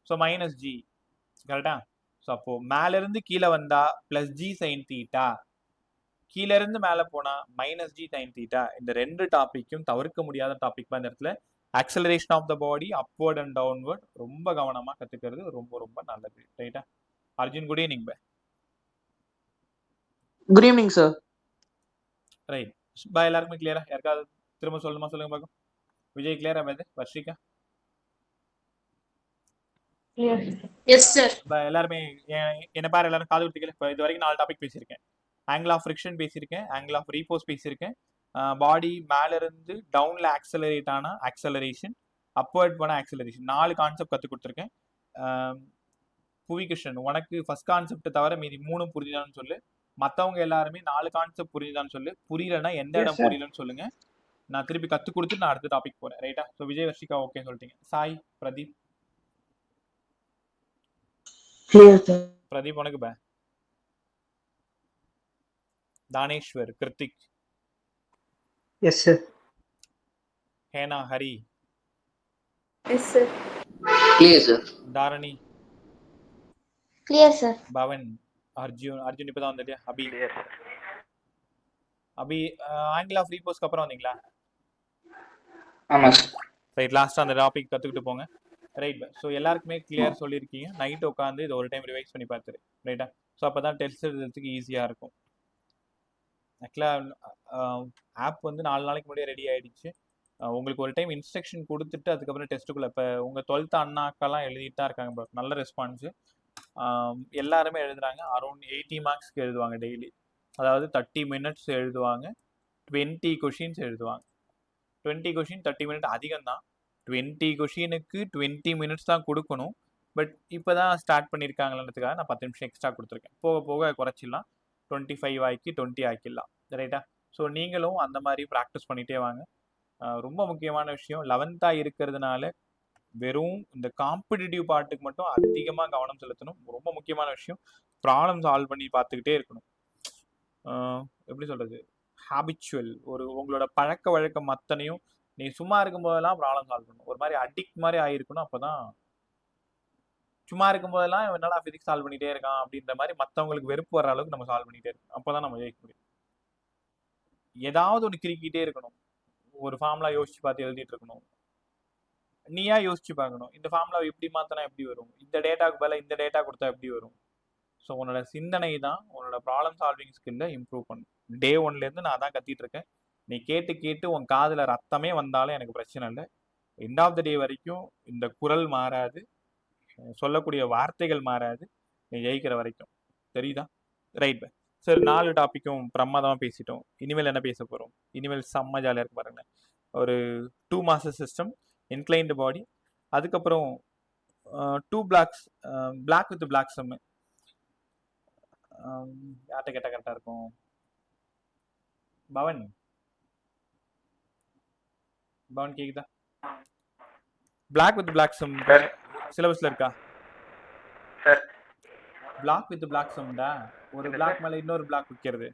ஸோ மைனஸ் ஜி. கரெக்டா? ஸோ அப்போ மேல இருந்து கீழே வந்தா பிளஸ் ஜி சைன் தீட்டா, கீழே இருந்து மேல போனா மைனஸ் ஜி சைன் தீட்டா. இந்த ரெண்டு டாபிக்கும் தவிர்க்க முடியாத டாபிக் தான் இந்த இடத்துல. Acceleration of the body upward and downward ரொம்ப கவனமா கத்துக்கிறது ரொம்ப ரொம்ப நல்லது. ரைட்டா? Arjun, good evening bye. Good evening sir. Right bye. எல்லாருக்குமே கிளியரா? யாருக்காவது திரும்ப சொல்லணுமா? சொல்லுங்க பார்க்கும். விஜய் கிளியரா? பாது வர்ஷிகா எஸ் சார். எல்லாருமே என்ன பாரு, எல்லாரும் காது விட்டுக்கல. இப்போ இது வரைக்கும் 4 டாபிக் பேசியிருக்கேன். ஆங்கிள் ஆஃப் ஃப்ரிக்ஷன் பேசியிருக்கேன், ஆங்கிள் ஆஃப் ரீபோஸ் பேசியிருக்கேன், பாடி மேல இருந்து டவுன்ல ஆக்சலரேட் ஆன ஆக்சலரேஷன், அப்வர்ட் பண்ண ஆக்சலரேஷன், 4 கான்செப்ட் கற்றுக் கொடுத்துருக்கேன். புவிகிருஷ்ணன், உனக்கு ஃபர்ஸ்ட் கான்செப்ட் தவிர மீதி 3 புரிஞ்சுதான்னு சொல்லு. மற்றவங்க எல்லாருமே 4 கான்செப்ட் புரிஞ்சுதான்னு சொல்லு. புரியலன்னா எந்த இடம் புரியலன்னு சொல்லுங்க, நான் திருப்பி கற்றுக் கொடுத்துட்டு நான் அடுத்த டாபிக் போறேன். ரைட்டா? ஸோ விஜய், வர்ஷிகா ஓகே சொல்லிட்டீங்க. சாய், பிரதீப். பிரதீப் உனக்கு பே. Thaneshwar, Krithik. Yes sir. Hena, Hari. Yes sir. Clear sir. Dharani. Clear sir. Pavan, Arjun இப்பதான் வந்துட்டியா? அபி. அபி ஆங்கிள் ஆஃப் ரீபோஸ்க்கு அப்புறம் வந்தீங்களா? ஆமா சார். ரைட், லாஸ்ட்டாக அந்த டாபிக் கற்றுக்கிட்டு போங்க. ரைட், ஸோ எல்லாருக்குமே கிளியர் சொல்லியிருக்கீங்க. நைட் உட்காந்து இது ஒரு டைம் ரிவைஸ் பண்ணி பார்த்துரு. ரைட்டா? ஸோ அப்போ தான் டெஸ்ட் எழுதுறதுக்கு ஈஸியாக இருக்கும். ஆக்சுவலாக ஆப் வந்து 4 நாளைக்கு முன்னாடியே ரெடி ஆகிடுச்சு. உங்களுக்கு ஒரு டைம் இன்ஸ்ட்ரக்ஷன் கொடுத்துட்டு அதுக்கப்புறம் டெஸ்ட்டுக்குள்ளே, இப்போ உங்கள் 12th அண்ணாக்கெல்லாம் எழுதிட்டு தான் இருக்காங்க. பட் நல்ல ரெஸ்பான்ஸு, எல்லாருமே எழுதுறாங்க. அரௌண்ட் 80 மார்க்ஸ்க்கு எழுதுவாங்க டெய்லி. அதாவது 30 மினிட்ஸ் எழுதுவாங்க, 20 கொஷின்ஸ் எழுதுவாங்க. 20 கொஷின் 30 மினிட் அதிகம் தான். 20 கொஷினுக்கு 20 மினிட்ஸ் தான் கொடுக்கணும். பட் இப்போ தான் ஸ்டார்ட் பண்ணியிருக்காங்களன்றதுக்காக நான் 10 நிமிஷம் எக்ஸ்ட்ரா கொடுத்துருக்கேன். போக போக குறைச்சிடலாம், 25 ஆக்கி 20 ஆக்கிடலாம். ரைட்டா? ஸோ நீங்களும் அந்த மாதிரி ப்ராக்டிஸ் பண்ணிகிட்டே வாங்க. ரொம்ப முக்கியமான விஷயம், 11th இருக்கிறதுனால வெறும் இந்த காம்படிட்டிவ் பார்ட்டுக்கு மட்டும் அதிகமாக கவனம் செலுத்தணும். ரொம்ப முக்கியமான விஷயம், ப்ராப்ளம் சால்வ் பண்ணி பார்த்துக்கிட்டே இருக்கணும். எப்படி சொல்கிறது, ஹேபிச்சுவல், ஒரு உங்களோட பழக்க வழக்கம் அத்தனையும் நீ சும்மா இருக்கும்போதெல்லாம் ப்ராப்ளம் சால்வ் பண்ணணும். ஒரு மாதிரி அடிக்ட் மாதிரி ஆகிருக்கணும். அப்போ தான் சும்மா இருக்கும்போதெல்லாம் என்னடா ஃபிசிக்ஸ் சால்வ் பண்ணிகிட்டே இருக்கான் அப்படின்ற மாதிரி மற்றவங்களுக்கு வெறுப்பு வர அளவுக்கு நம்ம சால்வ் பண்ணிகிட்டே இருக்கணும். அப்போ தான் நம்ம ஜெயிக்க முடியும். ஏதாவது ஒன்று கிரிக்கிட்டே இருக்கணும். ஒரு ஃபார்முலா யோசிச்சு பார்த்து எழுதிட்டு இருக்கணும். நீயா யோசிச்சு பார்க்கணும், இந்த ஃபார்முலா எப்படி மாற்றினா எப்படி வரும், இந்த டேட்டாவுக்கு பதிலாக இந்த டேட்டா கொடுத்தா எப்படி வரும். ஸோ உன்னோட சிந்தனை தான் உன்னோட ப்ராப்ளம் சால்விங் ஸ்கில்லை இம்ப்ரூவ் பண்ணும். டே 1லேருந்து நான் தான் கத்திட்டு இருக்கேன். நீ கேட்டு கேட்டு உன் காதில் ரத்தமே வந்தாலும் எனக்கு பிரச்சனை இல்லை. எண்ட் ஆஃப் த டே வரைக்கும் இந்த குரல் மாறாது, சொல்லக்கூடிய வார்த்தைகள் மாறாது, நீ ஜெயிக்கிற வரைக்கும். தெரியுதா? ரைட். சார் 4 டாப்பிக்கும் பிரமாதமாக பேசிட்டோம். இனிமேல் என்ன பேச போகிறோம்? இனிமேல் செம்ம ஜாலியாக இருக்கு பாருங்க. ஒரு 2 மாச சிஸ்டம், இன்க்ளைன்டு பாடி, அதுக்கப்புறம் 2 blocks, block with block sum. யார்கிட்ட கேட்டால் கரெக்டாக இருக்கும்? பவன், பவன் கேக்குதா? பிளாக் வித் பிளாக் சம் சிலபஸ்ல இருக்கா? பிளாக் வித் பிளாக் சம்டா, ஒரு பிளாக் மேல இன்னொரு பிளாக் வைக்கிறது.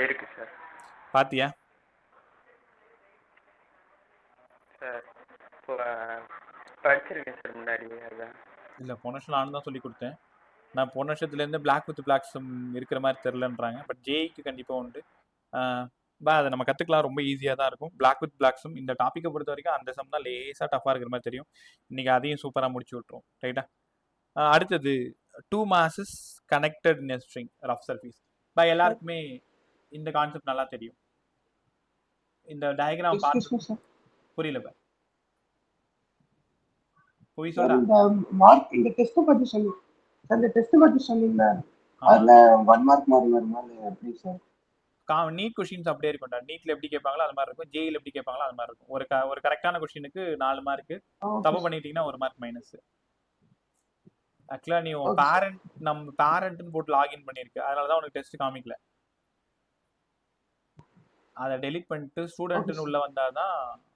இருக்கு சார். பாத்தியா? சார் படிச்சிருக்கேன் சார் முன்னாடி. அதான் இல்லை, போன வருஷம் நானும் தான் சொல்லி கொடுத்தேன். நான் போன வருஷத்துலேருந்து பிளாக் வித் பிளாக் சம் இருக்கிற மாதிரி தெரிலன்றாங்க. பட் ஜேஇக்கு கண்டிப்பாக உண்டு. அதை நம்ம கற்றுக்கலாம், ரொம்ப ஈஸியாக தான் இருக்கும். பிளாக் வித் பிளாக் சம் இந்த டாப்பிக்கை பொறுத்த வரைக்கும் அந்த சம் தான் லேசாக டஃபாக இருக்கிற மாதிரி தெரியும். இன்றைக்கி அதையும் சூப்பராக முடிச்சு விட்ருவோம். ரைட்டா? அடுத்தது 2 masses connected in a string, rough surface. Bye எல்லாருக்குமே இந்த கான்செப்ட் நல்லா தெரியும். இந்த டயக்ராம் பார்த்து புரியல பை போய் சொல்றா. இந்த மார்க், இந்த டெஸ்ட் பத்தி சொல்லி, அந்த டெஸ்ட் பத்தி சொன்னீங்களா? அதுல 1 மார்க் மாதிரி வருமா எப்படி சார்? நீட் கொஸ்டின்ஸ் அப்படியே இருக்கும்டா. நீட்ல எப்படி கேட்பாங்களோ அது மாதிரி இருக்கும், ஜேஇல எப்படி கேட்பாங்களோ அது மாதிரி இருக்கும். ஒரு கரெக்டான கொஸ்டினுக்கு 4 மார்க்கு, தப்பு பண்ணிட்டீங்கன்னா 1 மார்க் மைனஸ். ஆக்சுவலா நீ உன் பேரண்ட், நம்ம பேரண்ட்னு போட்டு லாகின் பண்ணிருக்கு, அதனால தான் உனக்கு டெஸ்ட் காமிக்கல. அதை டெலிட் பண்ணிட்டு ஸ்டூடெண்ட்னு உள்ள வந்தாதான்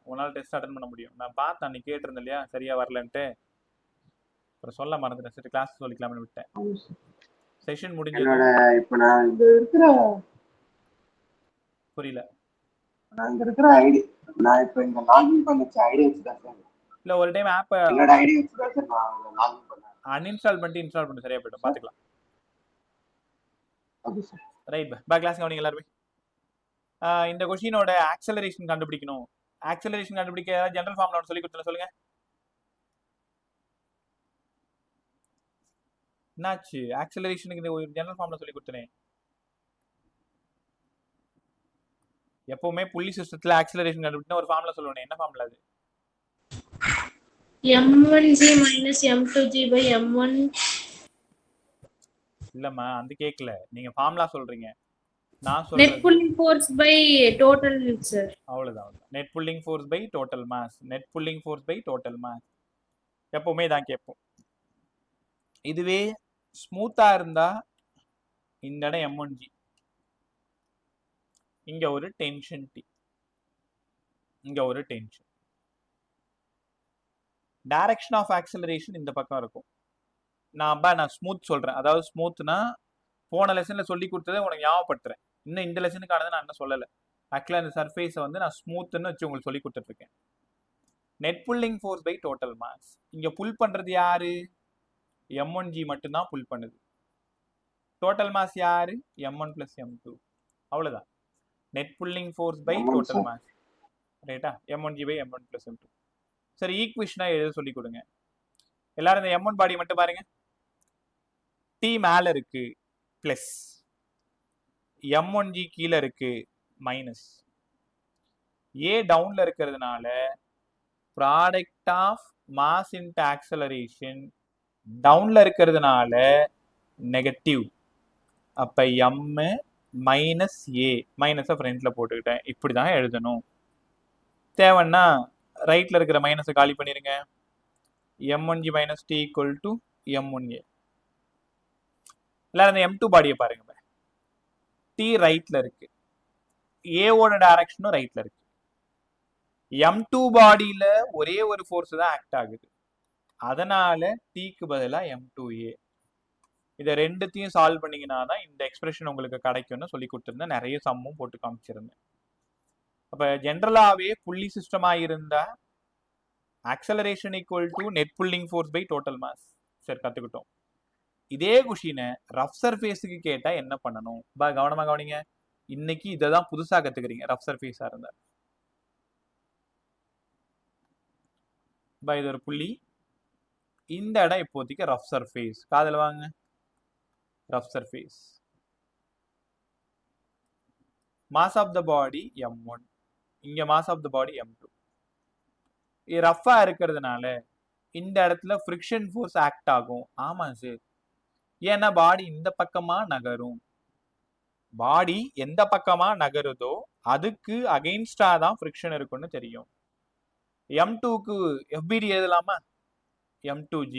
உன்னால டெஸ்ட் அட்டன் பண்ண முடியும். நான் பார்த்தேன், நீ கேட்டிருந்த இல்லையா சரியா வரலன்ட்டு, அப்புறம் சொல்ல மறந்துட்டேன். சரி கிளாஸ் சொல்லிக்கலாம்னு விட்டேன். செஷன் முடிஞ்சது. என்னோட இப்ப நான் இங்க இருக்கிற புரியல. நான் இங்க இருக்கிற ஐடி, நான் இப்ப இங்க லாகின் பண்ண ஐடி வச்சுதான் சார். இல்ல ஒரு டைம் ஆப்பை என்னோட ஐடி வச்சுதான் சார் நான் லாகின் பண்ணேன். அன்இன்ஸ்டால் பண்ணிட்டு இன்ஸ்டால் பண்ணி சரியா போயிடும். பாத்துக்கலாம். Okay sir. Right bye class கவனிங்க எல்லாருமே. இந்த கொஸ்டினோட ஆக்சலரேஷன் கண்டுபிடிக்கணும். ஆக்சலரேஷன் கண்டுபிடிக்க ஜெனரல் ஃபார்முலா சொல்லி கொடுத்தேன், சொல்லுங்க. என்னாச்சு? ஆக்சலரேஷனுக்கு இந்த ஒரு ஜெனரல் ஃபார்முலா சொல்லி கொடுத்தனே. எப்பவுமே புள்ளி சிஸ்டத்துல ஆக்சலரேஷன் கண்டுபிடிச்சா ஒரு ஃபார்முலா சொல்லுவேன். என்ன ஃபார்முலா அது? m1g minus m2g by m1. இல்லம்மா, அந்த கேக்கல. நீங்க ஃபார்முலா சொல்றீங்க, நான் Net சொல்றேன். pulling force by total, sir. அவ்வளவுதான். Net pulling force by total mass. Net pulling force by total mass எப்பவுமே தான் கேட்போம். இதுவே ஸ்மூத்தா இருந்தா இந்த இடம் m1g, இங்க ஒரு டென்ஷன் T, இங்க ஒரு டென்ஷன். டைரக்ஷன் ஆஃப் ஆக்சலரேஷன் இந்த பக்கம் இருக்கும். நான் ஸ்மூத் சொல்றேன். அதாவது ஸ்மூத்னா போன லெசன்ல சொல்லி கொடுத்ததை உனக்கு ஞாபகப்படுத்துறேன். இன்னும் இந்த லெசனுக்கானதை நான் இன்னும் சொல்லலை. ஆக்சுவலாக இந்த சர்ஃபேஸை வந்து நான் ஸ்மூத்துன்னு வச்சு உங்களுக்கு சொல்லி கொடுத்துட்ருக்கேன். Net pulling force by total mass. இங்கே புல் பண்ணுறது யாரு? m1g மட்டும்தான் புல் பண்ணுது. டோட்டல் மாஸ் யாரு? m1 + m2. அவ்வளோதான். Net pulling force by total mass. ரைட்டா? m1g by m1 + m2. சரி, ஈக்குவேஷனாக எழுத சொல்லி கொடுங்க. எல்லாரும் இந்த m1 பாடி மட்டும் பாருங்க. T மேலே இருக்கு பிளஸ், m1g கீழே இருக்கு மைனஸ். A டவுன்ல இருக்கிறதுனால product of mass into acceleration டவுன்ல இருக்கிறதுனால நெகட்டிவ். அப்ப m மைனஸ் A, மைனஸை ஃப்ரண்ட்ல போட்டுக்கிட்டேன். இப்படி தான் எழுதணும். தேவைன்னா ரைட்ல இருக்கிற மைனஸை காலி பண்ணிருங்க. m1g minus T equal to m1A. எல்லாரும் அந்த m2 பாடியை பாருங்க. T ரைட்ல இருக்கு, ஏவோட டைரக்ஷனும் ரைட்ல இருக்கு. m2 பாடியில ஒரே ஒரு ஃபோர்ஸ் தான் ஆக்ட் ஆகுது. அதனால Tக்கு பதிலா m2A. இதை ரெண்டுத்தையும் சால்வ் பண்ணீங்கன்னா தான் இந்த எக்ஸ்பிரஷன் உங்களுக்கு கிடைக்கும்னு சொல்லி கொடுத்துருந்தேன். நிறைய சம்மும் போட்டு காமிச்சிருந்தேன். அப்ப ஜென்ரலாவே புள்ளி சிஸ்டமா இருந்தா acceleration equal to net pulling force by total mass. சரி, கத்துக்கிட்டோம். இதே கொஷினை ரஃப் சர்ஃபேஸுக்கு கேட்டா என்ன பண்ணணும்? கவனமா கவனிங்க. இன்னைக்கு இதை தான் புதுசா கத்துக்கிறீங்க. ரஃப் சர்ஃபேஸா இருந்தா இது ஒரு புள்ளி, இந்த இடம் இப்போதைக்கு ரஃப் சர்ஃபேஸ். காதல வாங்க, rough surface. Mass of the body m1, இங்க mass of the body m2. இது ரஃபா இருக்கிறதுனால இந்த இடத்துல ஃப்ரிக்ஷன் ஃபோர்ஸ் ஆக்ட் ஆகும். ஆமா சார், ஏன்னா பாடி இந்த பக்கமா நகரும். பாடி எந்த பக்கமா நகருதோ அதுக்கு அகைன்ஸ்டா தான் ஃப்ரிக்ஷன் இருக்குன்னு தெரியும். m2க்கு FBD எழுதலாமா? m2g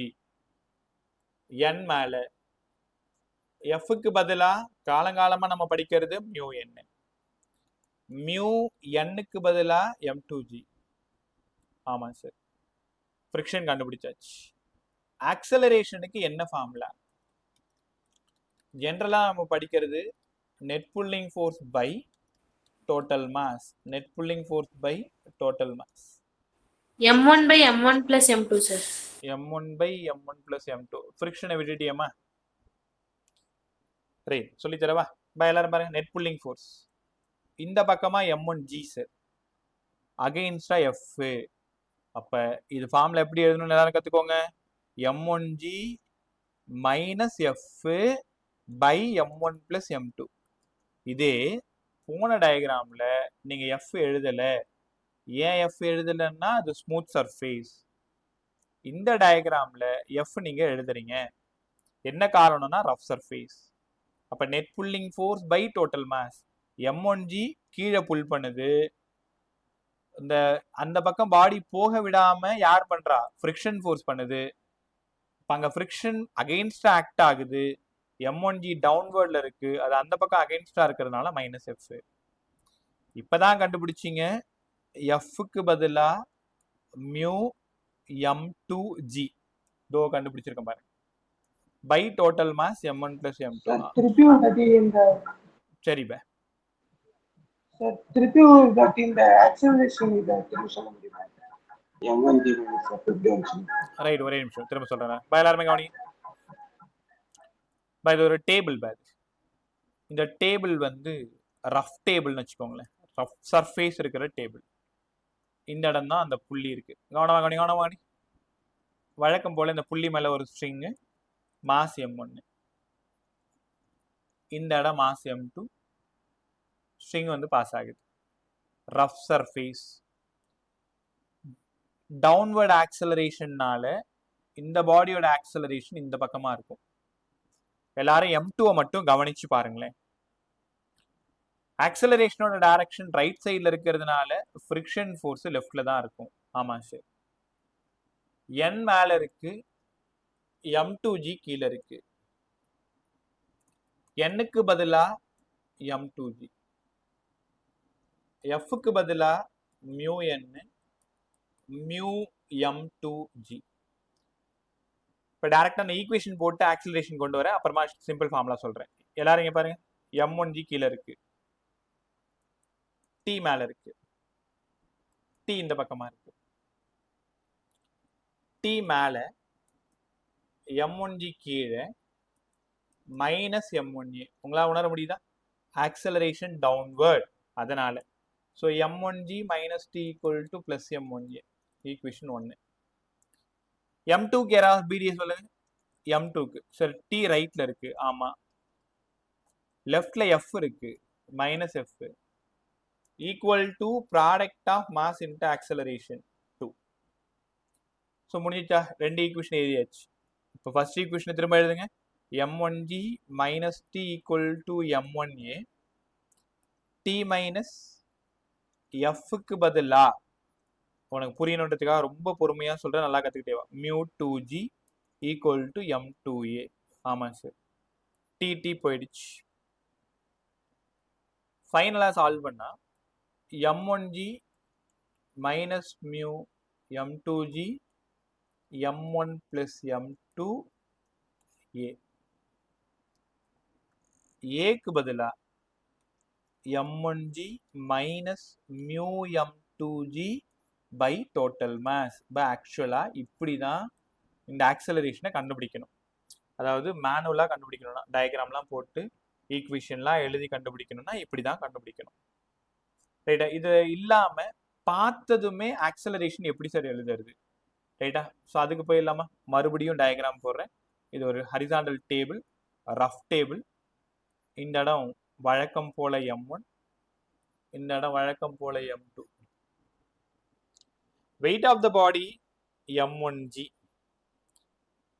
n மேல, Fக்கு பதிலா காலங்காலமா நம்ம படிக்கிறது μn. μnக்கு பதிலா m2g. ஆமா சார், ஃப்ரிக்ஷன் கண்டுபிடிச்சாச்சு. ஆக்சலரேஷனுக்கு என்ன ஃபார்முலா? ஜென்ரலா நம்ம படிக்கிறது net pulling force by total mass. Net pulling force by total mass. m1 by m1 plus m2, sir. m1 by m1 plus m2. ஃப்ரிக்ஷனை விட்டுட்டியம்மா? ரைட், சொல்லி தரவா? எல்லாரும் பாருங்க. நெட் புல்லிங் ஃபோர்ஸ் இந்த பக்கமா m1g சார், அகைன்ஸ்டா F. அப்ப இது ஃபார்முலா எப்படி எழுதணும்னு எல்லாரும் கத்துக்கோங்க. m1g minus F by m1 plus m2. இதே போன டயக்ராம்ல நீங்க F எழுதல. ஏன் F எழுதலன்னா அது ஸ்மூத் சர்ஃபேஸ். இந்த டயக்ராம்ல F நீங்க எழுதுறீங்க. என்ன காரணம்னா ரஃப் சர்ஃபேஸ். அப்ப net pulling force by total mass. m1g கீழே புல் பண்ணுது. இந்த அந்த பக்கம் பாடி போக விடாம யார் பண்றா? ஃப்ரிக்ஷன் ஃபோர்ஸ் பண்ணுது. அங்க ஃப்ரிக்ஷன் அகைன்ஸ்டா ஆக்ட் ஆகுது. m1g டவுன்வர்ட்ல இருக்கு, அது அந்த பக்கம் அகைன்ஸ்டா இருக்கிறதுனால மைனஸ் F. இப்பதான் கண்டுபிடிச்சிங்க. எஃப்க்கு பதிலா மியூ m2g தோ கண்டுபிடிச்சிருக்கேன் பாருங்க. By total mass m1 plus m2. Sir திருப்பியும் இல்லாட்டி இந்த சரி பே. சார் திருப்பியும் இல்லாட்டி இந்த ஆக்சலரேஷன் இதை திரும்ப சொல்ல முடியுமா? M1G சார் திருப்பி வந்துச்சு. ரைட், ஒரே நிமிஷம் திரும்ப சொல்றேன். பை எல்லாருமே கவனிங்க. பை இது ஒரு டேபிள் பே. இந்த டேபிள் வந்து ரஃப் டேபிள்னு வச்சுக்கோங்களேன். ரஃப் சர்ஃபேஸ் இருக்கிற டேபிள். இந்த இடம் தான் அந்த புள்ளி இருக்கு. கவனமா. வழக்கம் போல இந்த புள்ளி மேல ஒரு ஸ்ட்ரிங்கு மாஸ் m1, இந்த இடம் மாஸ் m2, ஸ்ட்ரிங் வந்து பாஸ் ஆகுது. Rough surface. டவுன்வர்ட் ஆக்சலரேஷன்னால இந்த பாடியோட ஆக்சலரேஷன் இந்த பக்கமா இருக்கும். எல்லாரும் m2 மட்டும் கவனிச்சு பாருங்களேன். ஆக்சலரேஷனோட டைரக்ஷன் ரைட் சைட்ல இருக்கிறதுனால ஃப்ரிக்ஷன் ஃபோர்ஸ் லெஃப்ட்ல தான் இருக்கும். ஆமா சார். n மேல இருக்கு, m2g கீழே இருக்கு. n-க்கு பதிலா m2g, f-க்கு பதிலா மியூ n, மியூ m2g. இப்போ டைரக்டா நான் ஈக்குவேஷன் போட்டு ஆக்சலரேஷன் கொண்டு வரேன். அப்புறமா சிம்பிள் ஃபார்முலா சொல்றேன். எல்லாரும் இங்க பாருங்க. m1g கீழே இருக்கு, t மேல இருக்கு, t இந்த பக்கமா இருக்கு. t மேல, m1g கீழே, மைனஸ் m1a. உங்களால் உணர முடியுதா? Acceleration downward. அதனால so m1g minus t equal to plus m1a. Equation 1. m2க்கு யாராவது பிடிஎஸ் சொல்லுங்க. m2க்கு சார் t ரைட்ல இருக்கு. ஆமா. லெஃப்ட்ல f இருக்கு, minus f equal to product of mass into acceleration 2. So முடிஞ்சிச்சா? ரெண்டு ஈக்குவேஷன் எழுதியாச்சு. இப்போ ஃபர்ஸ்ட் ஈக்குவேஷனை திரும்ப எழுதுங்க. m1g minus t equal to m1a, t minus fக்கு பதிலா, உனக்கு புரியணுன்றதுக்காக ரொம்ப பொறுமையா சொல்றேன், நல்லா கத்துக்கிட்டே வா, mu 2g equal to m2a. ஆமா சார். டி போயிடுச்சு. ஃபைனலா சால்வ் பண்ணா m1g minus mu m2g m1 plus m2a. ஏக்கு பதிலா m1g minus mu m2g by total mass. இப்போ ஆக்சுவலா இப்படிதான் இந்த ஆக்சலரேஷனை கண்டுபிடிக்கணும். அதாவது மேனுவலா கண்டுபிடிக்கணும்னா டயக்ராம்லாம் போட்டு ஈக்குவேஷன்லாம் எழுதி கண்டுபிடிக்கணும்னா இப்படிதான் கண்டுபிடிக்கணும். ரைட்டா? இது இல்லாம பார்த்ததுமே ஆக்சலரேஷன் எப்படி சார் எழுதுறது? ரைட்டா? ஸோ அதுக்கு போயிடலாமா? மறுபடியும் டயக்ராம் போடுறேன். இது ஒரு ஹரிசாண்டல் டேபிள், ரஃப் டேபிள். இந்த இடம் வழக்கம் போல m1, இந்த இடம் வழக்கம் போல m2. weight of the body m1g,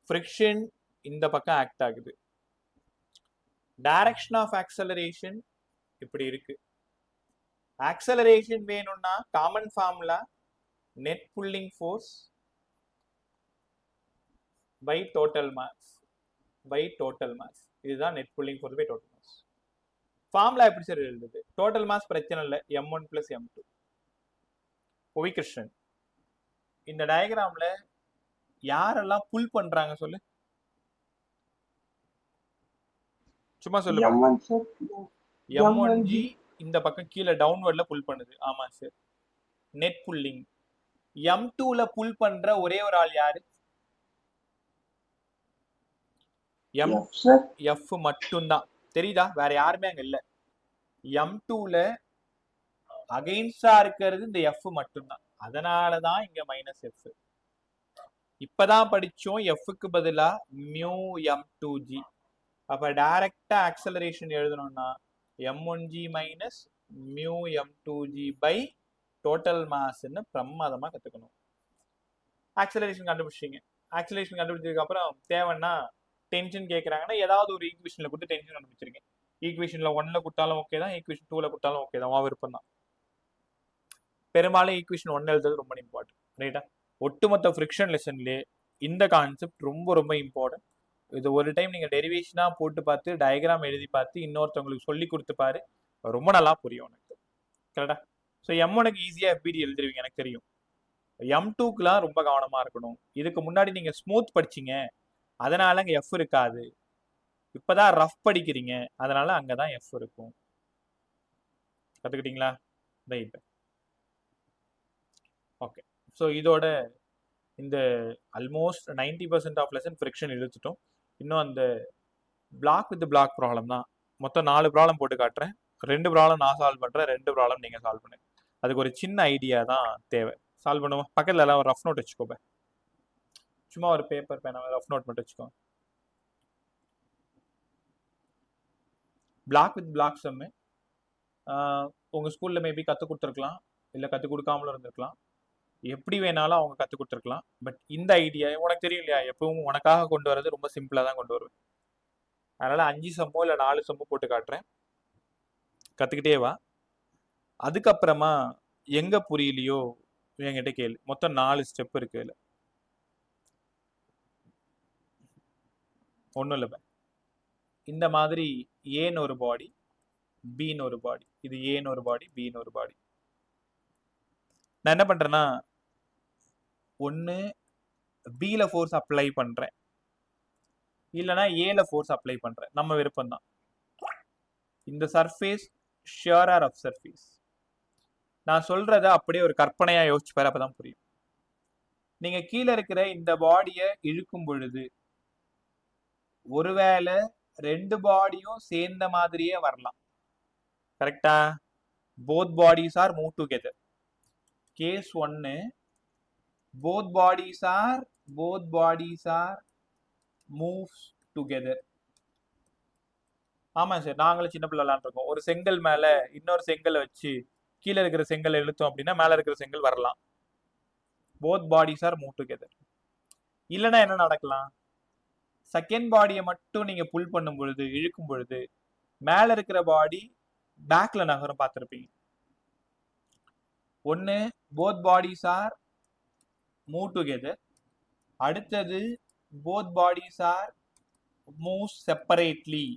friction இந்த பக்கம் ஆக்ட் ஆகுது. டைரக்ஷன் ஆஃப் ஆக்சலரேஷன் இப்படி இருக்கு. ஆக்சலரேஷன் வேணும்னா common formula net pulling force by total mass. இதுதான் net pulling force by total mass. Formula எப்படி சார் எழுதுது? டோட்டல் மாஸ் பிரச்சனை இல்லை, m1 பிளஸ் m2. புவிகிருஷ்ணன், இந்த டயக்ராம்ல யாரெல்லாம் புல் பண்றாங்க சொல்லு, சும்மா சொல்லு. M1 sir. m1g இந்த பக்கம் கீழே டவுன்வர்ட்ல புல் பண்ணுது. ஆமா சார். Net pulling. m2ல புல் பண்ற ஒரே ஒரு ஆள் யாரு? f மட்டும்தான். தெரியுதா? வேற யாருமே அங்க இல்ல. m2ல அகைன்ஸ்டா இருக்கிறது இந்த f மட்டும்தான். அதனாலதான் இங்க மைனஸ் f. இப்பதான் படிச்சோம் fக்கு பதிலா மியூ m2g. அப்ப டைரக்டா ஆக்சலரேஷன் எழுதணும்னா m1g minus mu m2g by total மாஸ்ன்னு பிரமாதமா கத்துக்கணும். ஆக்சலரேஷன் கண்டுபிடிச்சிங்க. ஆக்சலரேஷன் கண்டுபிடிச்சதுக்கு அப்புறம் தேவைன்னா டென்ஷன் கேட்கறாங்கன்னா ஏதாவது ஒரு ஈக்குவேஷன்ல கொடுத்து டென்ஷன் கண்டுபிடிச்சிருங்க. ஈக்குவேஷன்ல 1ல கொடுத்தாலும் ஓகே தான், ஈக்குவேஷன் 2ல கொடுத்தாலும் ஓகே தான், விருப்பம் தான். பெரும்பாலும் ஈக்குவேஷன் 1 எழுதுறது ரொம்ப இம்பார்ட்டன்ட். ரைட்டா? ஒட்டுமொத்த ஃப்ரிக்ஷன் லெசன்லேயே இந்த கான்செப்ட் ரொம்ப ரொம்ப இம்பார்ட்டன்ட். இது ஒரு டைம் நீங்க டெரிவேஷனா போட்டு பார்த்து டயக்ராம் எழுதி பார்த்து இன்னொருத்தவங்களுக்கு சொல்லி கொடுத்து பாரு, ரொம்ப நல்லா புரியும் உனக்கு. கரெக்டா? ஸோ M1க்கு ஈஸியாக FBD எழுதிருவீங்க, எனக்கு தெரியும். M2க்குலாம் ரொம்ப கவனமாக இருக்கணும். இதுக்கு முன்னாடி நீங்கள் ஸ்மூத் படிச்சிங்க, அதனால அங்கே F இருக்காது. இப்போதான் ரஃப் படிக்கிறீங்க, அதனால அங்கே தான் F இருக்கும். கற்றுக்கிட்டீங்களா? ரைட். ஓகே. ஸோ இதோட இந்த ஆல்மோஸ்ட் 90% ஆஃப் லெசன் ஃப்ரிக்ஷன் இழுத்துட்டோம். இன்னும் அந்த பிளாக் வித் பிளாக் ப்ராப்ளம் தான். மொத்தம் 4 ப்ராப்ளம் போட்டு காட்டுறேன். 2 ப்ராப்ளம் நான் சால்வ் பண்ணுறேன், 2 ப்ராப்ளம் நீங்கள் சால்வ் பண்ணுங்க. அதுக்கு ஒரு சின்ன ஐடியா தான் தேவை. சால்வ் பண்ணுவோம். பக்கத்தில் எல்லாம் ஒரு ரஃப் நோட் வச்சுக்கோங்க. சும்மா ஒரு பேப்பர் பேனா ரஃப் நோட் மட்டும் வச்சுக்கோங்க. பிளாக் வித் பிளாக் சம்மு உங்கள் ஸ்கூலில் மேபி கற்றுக் கொடுத்துருக்கலாம், இல்லை கற்றுக் கொடுக்காமலும் இருந்திருக்கலாம். எப்படி வேணாலும் அவங்க கற்றுக் கொடுத்துருக்கலாம். பட் இந்த ஐடியா உனக்கு தெரியும் இல்லையா, எப்பவும் உனக்காக கொண்டு வரது ரொம்ப சிம்பிளாக தான் கொண்டு வருவேன். அதனால் 5 சம்மோ இல்லை 4 சம்மோ போட்டு காட்டுறேன், கற்றுக்கிட்டே வா. அதுக்கப்புறமா எங்கே புரியலையோ என்கிட்ட கேளு. மொத்தம் 4 ஸ்டெப் இருக்கு இதில். ஒன்றும் இல்லை, இந்த மாதிரி ஏன்னு ஒரு பாடி, பின்னு ஒரு பாடி, இது ஏன்னு ஒரு பாடி, பின்னு ஒரு பாடி. நான் என்ன பண்ணுறேன்னா, ஒன்று பியில் ஃபோர்ஸ் அப்ளை பண்ணுறேன், இல்லைனா ஏல ஃபோர்ஸ் அப்ளை பண்ணுறேன். நம்ம விருப்பம் தான். இந்த சர்ஃபேஸ் ஷியரா ரஃப் சர்ஃபேஸ். நான் சொல்கிறத அப்படியே ஒரு கற்பனையாக யோசிச்சு பாரு, அப்போ தான் புரியும். நீங்கள் கீழே இருக்கிற இந்த பாடியை இழுக்கும் பொழுது ஒருவேளை 2 பாடியும் சேர்ந்த மாதிரியே வரலாம். கரெக்டா? Both bodies are move together. Case 1, both bodies are moves together. ஆமா சார், நாங்களும் சின்ன பிள்ளை விளாண்டுருக்கோம். ஒரு செங்கல் மேல இன்னொரு செங்கலை வச்சு கீழே இருக்கிற செங்கல் இழுத்தோம் அப்படின்னா மேல இருக்கிற செங்கல் வரலாம். both bodies are move together. இல்லைன்னா என்ன நடக்கலாம், செகண்ட் பாடியை மட்டும் நீங்க புல் பண்ணும் பொழுது, இழுக்கும் பொழுது மேல இருக்கிற பாடி பேக்ல நகரும். பார்த்துருப்பீங்க. ஒன்று both bodies are move together, அடுத்தது both bodies are move separately.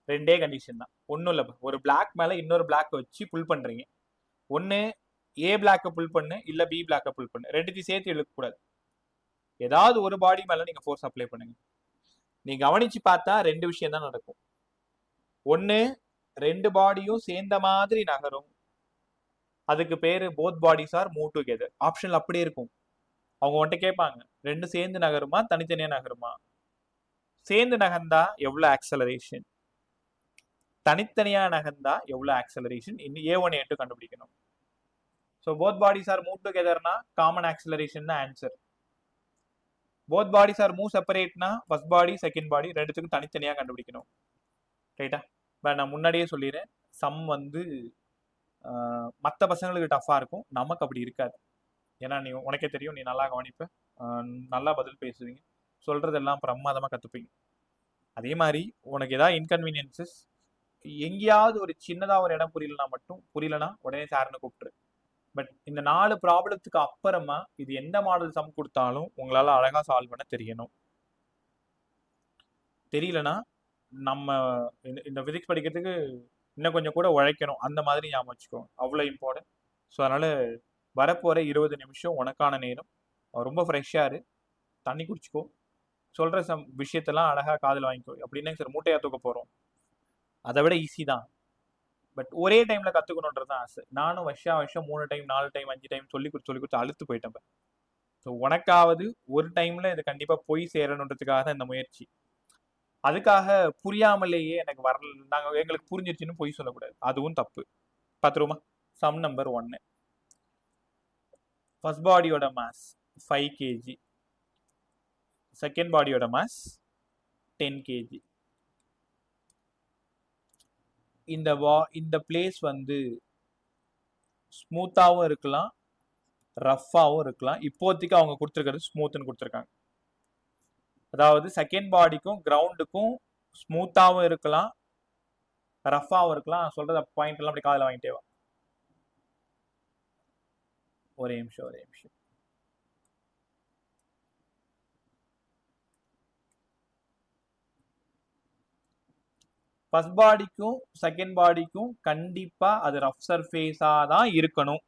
ரெண்டே கண்டிஷன் தான், ஒன்றும் இல்லை. ஒரு பிளாக் மேலே இன்னொரு பிளாக் வச்சு புல் பண்ணுறீங்க. ஒன்று ஏ பிளாக்கை புல் பண்ணு, இல்லை பி பிளாக்கை புல் பண்ணு. ரெண்டுத்தையும் சேர்த்து இழுக்கக்கூடாது. ஏதாவது ஒரு பாடி மேலே நீங்கள் ஃபோர்ஸ் அப்ளை பண்ணுங்க. நீ கவனிச்சு பார்த்தா 2 விஷயம் தான் நடக்கும். ஒன்று 2 பாடியும் சேர்ந்த மாதிரி நகரும், அதுக்கு பேர் both bodies are move together. ஆப்ஷனில் அப்படியே இருக்கும். அவங்க உன்கிட்ட கேட்பாங்க, 2 சேர்ந்து நகருமா தனித்தனியாக நகருமா? சேர்ந்து நகர்ந்தா எவ்வளோ ஆக்சலரேஷன், தனித்தனியாக நகர்ந்தா எவ்வளோ ஆக்சலரேஷன், இன்னும் A1 A2 கண்டுபிடிக்கணும். So both bodies are move டுகெதர்னா காமன் ஆக்சலரேஷன் தான் answer. Both bodies are move செப்பரேட்னா ஃபர்ஸ்ட் பாடி செகண்ட் பாடி ரெண்டுத்துக்கும் தனித்தனியாக கண்டுபிடிக்கணும். ரைட்டா? பட் நான் முன்னாடியே சொல்லிடுறேன், சம் வந்து மற்ற பசங்களுக்கு டஃப்பாக இருக்கும், நமக்கு அப்படி இருக்காது. ஏன்னா நீ உனக்கே தெரியும், நீ நல்லா கவனிப்ப, நல்லா பதில் பேசுவீங்க, சொல்கிறதெல்லாம் பிரமாதமாக கற்றுப்பீங்க. அதே மாதிரி உனக்கு ஏதாவது இன்கன்வீனியன்சஸ், எங்கேயாவது ஒரு சின்னதாக ஒரு இடம் புரியலனா உடனே சார்னு கூப்பிட்டுரு. பட் இந்த 4 ப்ராப்ளத்துக்கு அப்புறமா இது எந்த மாடல் சம் கொடுத்தாலும் உங்களால் அழகாக சால்வ் பண்ண தெரியணும். தெரியலனா நம்ம இந்த ஃபிசிக்ஸ் படிக்கிறதுக்கு இன்னும் கொஞ்சம் கூட உழைக்கணும். அந்த மாதிரி ஞாபகம் வச்சுக்கோங்க, அவ்வளோ இம்பார்ட்டன்ட். ஸோ அதனால் வரப்போகிற 20 நிமிஷம் உனக்கான நேரம். ரொம்ப ஃப்ரெஷ்ஷாக இரு, தண்ணி குடிச்சிக்கோ, சொல்கிற விஷயத்தெல்லாம் அழகாக காதில் வாங்கிக்கோ. அப்படின்னா சார் மூட்டையாக தூக்க போகிறோம், அதை விட ஈஸி தான். பட் ஒரே டைமில் கற்றுக்கணுன்றது தான் ஆசை. நானும் வருஷம் 3 டைம் 4 டைம் 5 டைம் சொல்லி கொடுத்து அழுத்து போயிட்டேன். ஸோ உனக்காவது ஒரு டைமில் இது கண்டிப்பாக போய் சேரணுன்றதுக்காக தான் இந்த முயற்சி. அதுக்காக புரியாமலேயே எனக்கு வரல, எங்களுக்கு புரிஞ்சிருச்சுன்னு பொய் சொல்லக்கூடாது, அதுவும் தப்பு. பார்த்துருவோமா? சம் நம்பர் 1, ஃபர்ஸ்ட் பாடியோட மாஸ் 5 kg, செகண்ட் பாடியோட மாஸ் 10 kg. இந்த பிளேஸ் வந்து ஸ்மூத்தாகவும் இருக்கலாம், ரஃப்பாகவும் இருக்கலாம். இப்போதைக்கு அவங்க கொடுத்துருக்கிறது ஸ்மூத்துன்னு கொடுத்துருக்காங்க. அதாவது செகண்ட் பாடிக்கும் கிரவுண்டுக்கும் ஸ்மூத்தாகவும் இருக்கலாம், ரஃப்பாகவும் இருக்கலாம். நான் சொல்கிறத பாயிண்ட் எல்லாம் அப்படி காதில் வாங்கிட்டே வா. ஒரே நிமிஷம். ஃபர்ஸ்ட் பாடிக்கும் செகண்ட் பாடிக்கும் கண்டிப்பா அது ரஃப் சர்ஃபேஸா தான் இருக்கணும்.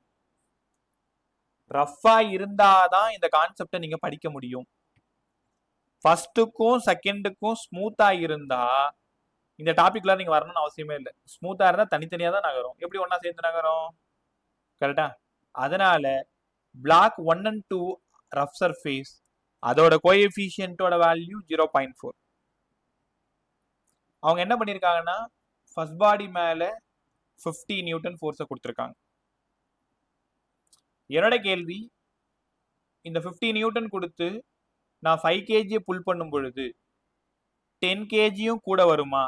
ரஃபா இருந்தாதான் இந்த கான்செப்டை நீங்க படிக்க முடியும். ஃபர்ஸ்ட்டுக்கும் செகண்டுக்கும் ஸ்மூத்தா இருந்தா இந்த டாபிக்ல நீங்க வரணும்னு அவசியமே இல்லை. ஸ்மூத்தா இருந்தா தனித்தனியா தான் நகரும். எப்படி ஒன்னா சேர்ந்து நகரும்? கரெக்டா? அதனால பிளாக் 1 and 2 ரஃப் சர்ஃபேஸ் அதோட கோஎஃபிஷியன்ட்டோட வேல்யூ 0.4. அவங்க என்ன பண்ணியிருக்காங்கன்னா ஃபர்ஸ்ட் பாடி மேல 50 நியூட்டன் ஃபோர்ஸை கொடுத்துருக்காங்க. என்னோட கேள்வி, இந்த 50 நியூட்டன் கொடுத்து நான் 5 kg புல் பண்ணும் பொழுது 10 kgயும் கூட வருமா,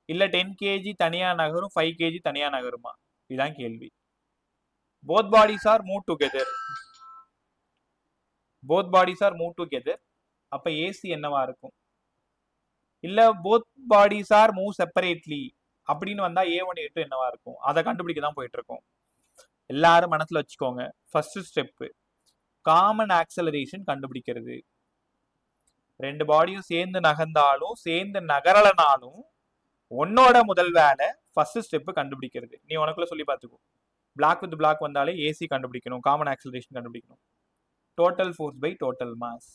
இல்ல 10 kg தனியா நகரும் 5 kg தனியா நகருமா? இதுதான் கேள்வி. both bodies are moved together. both bodies are moved together. அப்ப ஏசி என்னவா இருக்கும்? இல்ல both bodies are move separately அப்படின்னு வந்தா A1 A2 என்னவா இருக்கும்? அதை கண்டுபிடிக்க தான் போயிட்டு இருக்கோம். எல்லாரும் மனசுல வச்சுக்கோங்க. ஃபர்ஸ்ட் ஸ்டெப் காமன் ஆக்சலரேஷன் கண்டுபிடிக்கிறது. ரெண்டு பாடியும் சேர்ந்து நகர்ந்தாலும் சேர்ந்து நகரலனாலும் உன்னோட முதல் வேலை ஃபர்ஸ்ட் ஸ்டெப் கண்டுபிடிக்கிறது. நீ உனக்குள்ள சொல்லி பார்த்துக்கோ. பிளாக் வித் பிளாக் வந்தாலே ஏசி கண்டுபிடிக்கணும், காமன் ஆக்சலரேஷன் கண்டுபிடிக்கணும். Total force by total mass.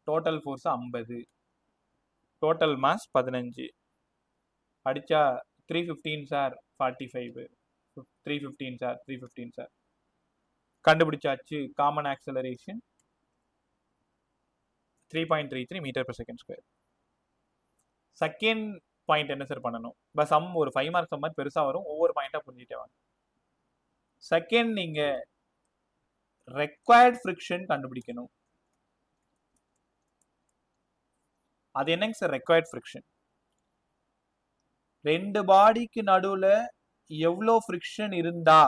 Total force 50, total mass 15. அடிச்சா 315 சார் 45, 315 சார் 315 சார். கண்டுபிடிச்சாச்சு. Common acceleration 3.33 metre per second square. Second point என்ன சார் பண்ணணும்? சம் ஒரு 5 மார்க் சம் மாதிரி பெருசா வரும், ஒவ்வொரு பாயிண்டா புரிஞ்சுட்டே வாங்க. செகண்ட் நீங்க ரெக்வயர்ட் ஃப்ரிக்ஷன் கண்டுபிடிக்கணும். அது என்னங்க சார் ரெக்வயர்ட் ஃப்ரிக்ஷன்? ரெண்டு பாடிக்கு நடுவுல எவ்வளோ ஃப்ரிக்ஷன் இருந்தா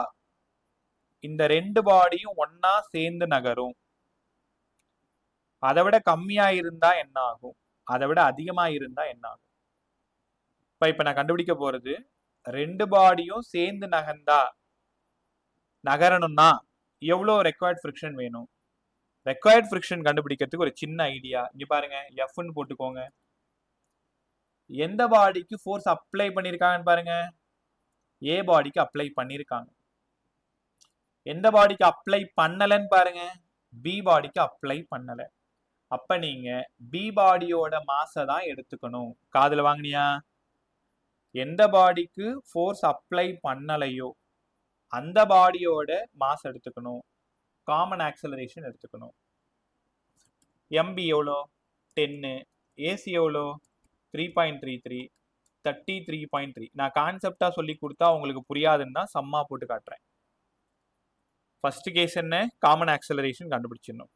இந்த ரெண்டு பாடியும் ஒன்னா சேர்ந்து நகரும்? அதை விட கம்மியா இருந்தா என்ன ஆகும்? அதை விட அதிகமா இருந்தா என்ன ஆகும்? இப்ப நான் கண்டுபிடிக்க போறது, ரெண்டு பாடியும் சேர்ந்து நகரணும்னா எவ்வளோ ரெக்வயர்ட் ஃப்ரிக்ஷன் வேணும்? ரெக்வயர்ட் ஃப்ரிக்ஷன் கண்டுபிடிக்கிறதுக்கு ஒரு சின்ன ஐடியா. இங்க பாருங்க, எஃப்னு போட்டுக்கோங்க. எந்த பாடிக்கு ஃபோர்ஸ் அப்ளை பண்ணிருக்காங்கன்னு பாருங்க. ஏ பாடிக்கு அப்ளை பண்ணிருக்காங்க. எந்த பாடிக்கு அப்ளை பண்ணலன்னு பாருங்க. பி பாடிக்கு அப்ளை பண்ணல. அப்ப நீங்க பி பாடியோட மாஸை தான் எடுத்துக்கணும். காதுல வாங்கினியா? எந்த பாடிக்கு ஃபோர்ஸ் அப்ளை பண்ணலையோ அந்த பாடியோட மாஸ் எடுத்துக்கணும். காமன் ஆக்சலரேஷன் எடுத்துக்கணும். எம்பி எவ்வளோ? 10. ஏசி எவ்வளோ? 3.33, 33.3. நான் கான்செப்டா சொல்லி கொடுத்தா உங்களுக்கு புரியாதுன்னு தான் சம்மா போட்டு காட்டுறேன். ஃபர்ஸ்ட் கேஸ் என்ன? காமன் ஆக்சலரேஷன் கண்டுபிடிச்சிடணும்.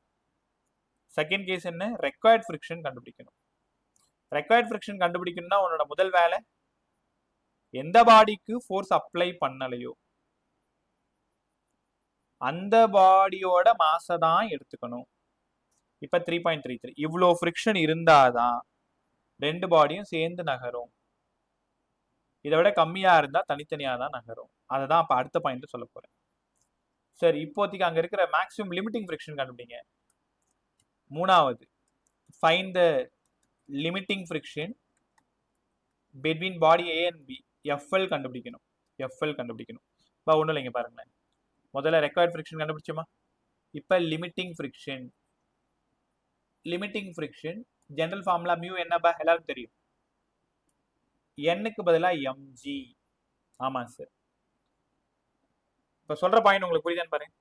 செகண்ட் கேஸ் என்ன? ரெக்வயர்ட் ஃப்ரிக்ஷன் கண்டுபிடிக்கணும். ரெக்வயர்ட் ஃப்ரிக்ஷன் கண்டுபிடிக்கணும்னா உன்னோட முதல் வேலை எந்த பாடிக்கு ஃபோர்ஸ் அப்ளை பண்ணலையோ அந்த பாடியோட மாஸை தான் எடுத்துக்கணும். இப்ப 3.33 இவ்வளோ ஃப்ரிக்ஷன் இருந்தாதான் ரெண்டு பாடியும் சேர்ந்து நகரும். இதை விட கம்மியா இருந்தா தனித்தனியா தான் நகரும். அதை தான் அப்ப அடுத்த பாயிண்ட் சொல்ல போறேன். சரி, இப்போதைக்கு அங்க இருக்கிற மேக்ஸிமம் லிமிட்டிங் ஃப்ரிக்ஷன் கண்டுபிடிங்க. மூணாவது, find the limiting friction between body A and B. FL கண்டுபிடிக்கணும். எஃப்எல் கண்டுபிடிக்கணும். இப்போ ஒன்றும் இல்லைங்க பாருங்களேன். முதல்ல ரெக்வயர்ட் ஃப்ரிக்ஷன் கண்டுபிடிச்சோமா? இப்போ limiting friction. Limiting friction general formula mu என்னப்பா எல்லாருக்கும் தெரியும். எண்ணுக்கு பதிலாக எம்ஜி. ஆமாம் சார். இப்போ சொல்ற பாயிண்ட் உங்களுக்கு புரியுதான்னு பாருங்க.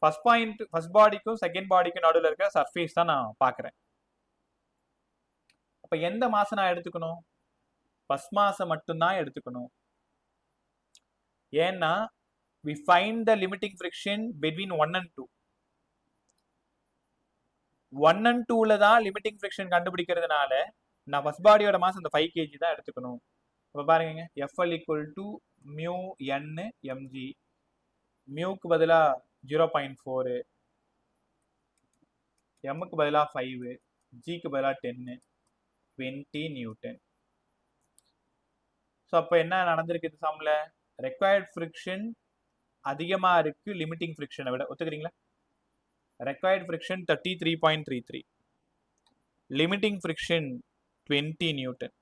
ஃபர்ஸ்ட் பாயிண்ட், ஃபர்ஸ்ட் பாடிக்கும் செகண்ட் பாடிக்கும் நடுவில் இருக்க சர்ஃபேஸ் தான் நான் பார்க்குறேன். அப்போ எந்த மாசம் நான் எடுத்துக்கணும்? ஃபர்ஸ்ட் மாசை மட்டும்தான் எடுத்துக்கணும். ஏன்னா we find the limiting friction between 1 and 2. 1 and 2ல தான் லிமிட்டிங் ஃப்ரிக்ஷன் கண்டுபிடிக்கிறதுனால நான் ஃபர்ஸ்ட் பாடியோட மாஸ் அந்த 5 kg தான் எடுத்துக்கணும். அப்போ பாருங்க, FL equal to mu n mg. மியூக்கு பதிலாக 0.4, எம்முக்கு பதிலாக 5, ஜிக்கு பதிலாக 10, 20 நியூட்டன். ஸோ அப்போ என்ன நடந்திருக்கு இந்த சம்ல? ரெக்வயர்ட் ஃப்ரிக்ஷன் அதிகமா இருக்கு லிமிட்டிங் ஃப்ரிக்ஷனை விட. ஒத்துக்கிறீங்களா? Required friction 33.33, limiting friction 20 newton.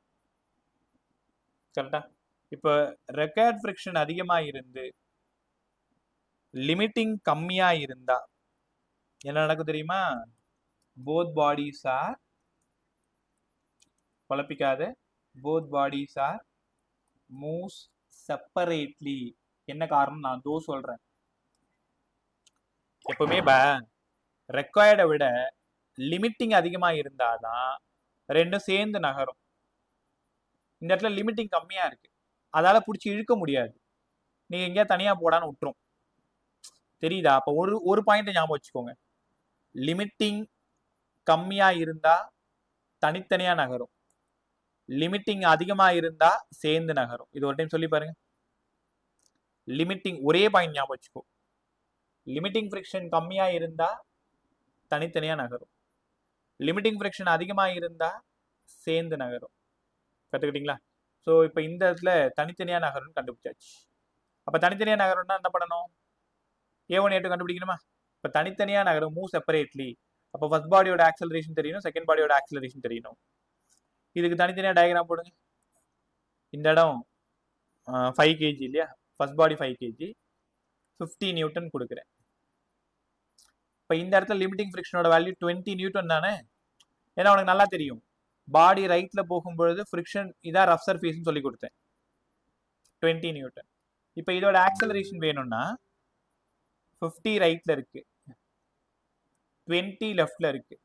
கரெக்டா? இப்போ ரெக்கார்ட் ஃப்ரிக்ஷன் அதிகமா இருந்து லிமிட்டிங் கம்மியா இருந்தா என்ன நடக்கும் தெரியுமா? போத் பாடிஸ் ஆர், குழப்பிக்காத, both bodies are moves separately. என்ன காரணம் நான் தோ சொல்றேன். எப்பவுமே ரெக்வயர்டை விட லிமிட்டிங் அதிகமா இருந்தாதான் ரெண்டும் சேர்ந்து நகரும். இந்த இடத்துல லிமிட்டிங் கம்மியா இருக்கு, அதால பிடிச்சி இழுக்க முடியாது. நீங்க எங்கேயா தனியா போடான்னு விட்டுரும். தெரியுதா? அப்ப ஒரு பாயிண்ட் ஞாபகம் வச்சுக்கோங்க. லிமிட்டிங் கம்மியா இருந்தா தனித்தனியா நகரும், லிமிட்டிங் அதிகமா இருந்தா சேர்ந்து நகரும். இது ஒரு டைம் சொல்லி பாருங்க. லிமிட்டிங் ஒரே பாயிண்ட் ஞாபகம் வச்சுக்கோ. லிமிட்டிங் ஃப்ரிக்ஷன் கம்மியா இருந்தா தனித்தனியா நகரும், லிமிட்டிங் ஃப்ரிக்ஷன் அதிகமா இருந்தா சேர்ந்து நகரும். கத்துக்கிட்டீங்களா? ஸோ இப்போ இந்த இடத்துல தனித்தனியா நகரும்னு கண்டுபிடிச்சாச்சு. அப்ப தனித்தனியா நகரம்னா என்ன பண்ணணும்? A1 A2 கண்டுபிடிக்கணுமா? இப்போ தனித்தனியா நகரும், மூவ் செப்பரேட்லி. அப்போ ஃபர்ஸ்ட் பாடியோட ஆக்சலரேஷன் தெரியணும், செகண்ட் பாடியோட ஆக்சலரேஷன் தெரியணும். இதுக்கு தனித்தனியா டயக்ராம் போடுங்க. இந்த இடம் 5 kg இல்லையா? ஃபர்ஸ்ட் பாடி 5 kg, 50 நியூட்டன் கொடுக்குறேன். இப்போ இந்த இடத்துல லிமிட்டிங் ஃப்ரிக்ஷனோட வேல்யூ 20 நியூட்டன் தானே? ஏன்னா உனக்கு நல்லா தெரியும், பாடி ரைட்ல போகும்பொழுது ஃப்ரிக்ஷன் இதான் ரஃப் சர்ஃபேஸ்னு சொல்லி கொடுத்தேன், 20 நியூட்டன். இப்போ இதோட ஆக்சலரேஷன் வேணும்னா 50 ரைட்ல இருக்கு, 20 லெஃப்ட்ல இருக்கு.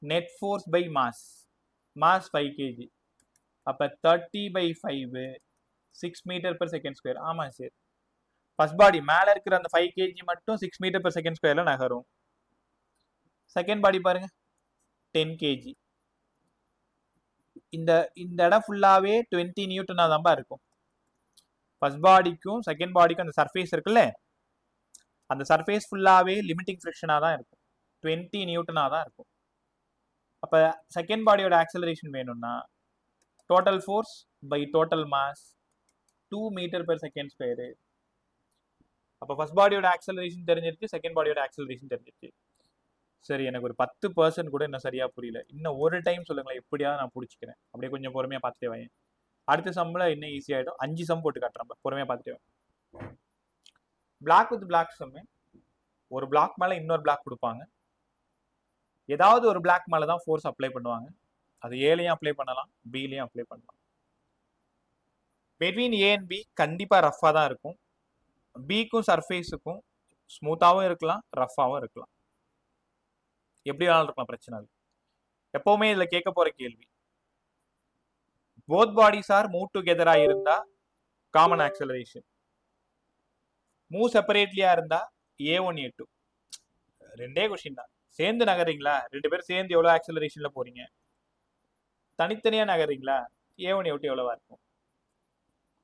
Net force by mass, mass 5 kg. அப்ப 30/5 6 மீட்டர் per second square. ஆமா சார், ஃபர்ஸ்ட் பாடி மேல இருக்கிற அந்த 5 kg மட்டும் 6 மீட்டர் per second squareல நகரும். செகண்ட் பாடி பாருங்க 10 kg. இந்த இடம் ஃபுல்லாவே 20 நியூட்டனா தான் இருக்கும். ஃபர்ஸ்ட் பாடிக்கும் செகண்ட் பாடிக்கும் அந்த சர்ஃபேஸ் இருக்குல்ல, அந்த சர்ஃபேஸ் ஃபுல்லாவே லிமிட்டிங் ஃப்ரிக்ஷனா தான் இருக்கும், 20 நியூட்டனா தான் இருக்கும். அப்ப செகண்ட் பாடியோட ஆக்சலரேஷன் வேணும்னா total force by total mass 2 metre per second square. அப்ப ஃபர்ஸ்ட் பாடியோட ஆக்சலரேஷன் தெரிஞ்சிருச்சு, செகண்ட் பாடியோட ஆக்சலரேஷன் தெரிஞ்சிருச்சு. சரி, எனக்கு ஒரு 10% கூட இன்னும் சரியா புரியல. இன்னும் ஒரு டைம் சொல்லுங்களேன், எப்படியாவது நான் பிடிச்சிக்கிறேன். அப்படியே கொஞ்சம் பொறுமையா பார்த்துட்டே வாங்க. அடுத்த சம்ல இன்னும் ஈஸி ஆயிடும். 5 சம் போட்டு காட்டுறேன், பொறுமையா பார்த்துட்டே வாங்க. Block with block sum. ஒரு பிளாக் மேல இன்னொரு பிளாக் கொடுப்பாங்க, ஏதாவது ஒரு பிளாக் மேல தான் ஃபோர்ஸ் அப்ளை பண்ணுவாங்க. அது ஏலையும் அப்ளை பண்ணலாம், பிலையும் அப்ளை பண்ணலாம். பெட்வீன் ஏ அண்ட் பி கண்டிப்பா ரஃபா தான் இருக்கும். பிக்கும் சர்ஃபேஸுக்கும் ஸ்மூத்தாவும் இருக்கலாம், ரஃபாவும் இருக்கலாம், எப்படி வேணாலும் இருக்கலாம், பிரச்சனை இல்லை. எப்பவுமே இதுல கேட்க போற கேள்வி, போத் பாடிஸ் ஆர் மூவ் டுகெதரா இருந்தா காமன் ஆக்சலரேஷன், மூவ் செப்பரேட்லியா இருந்தா A1 A2. ரெண்டே கொஸ்டின் தான். சேர்ந்து நகர்றீங்களா, ரெண்டு பேரும் சேர்ந்து எவ்வளவு ஆக்சலரேஷன்ல போறீங்க. தனித்தனியா நகர்றீங்களா, A1 A2 எவ்வளவா இருக்கும்.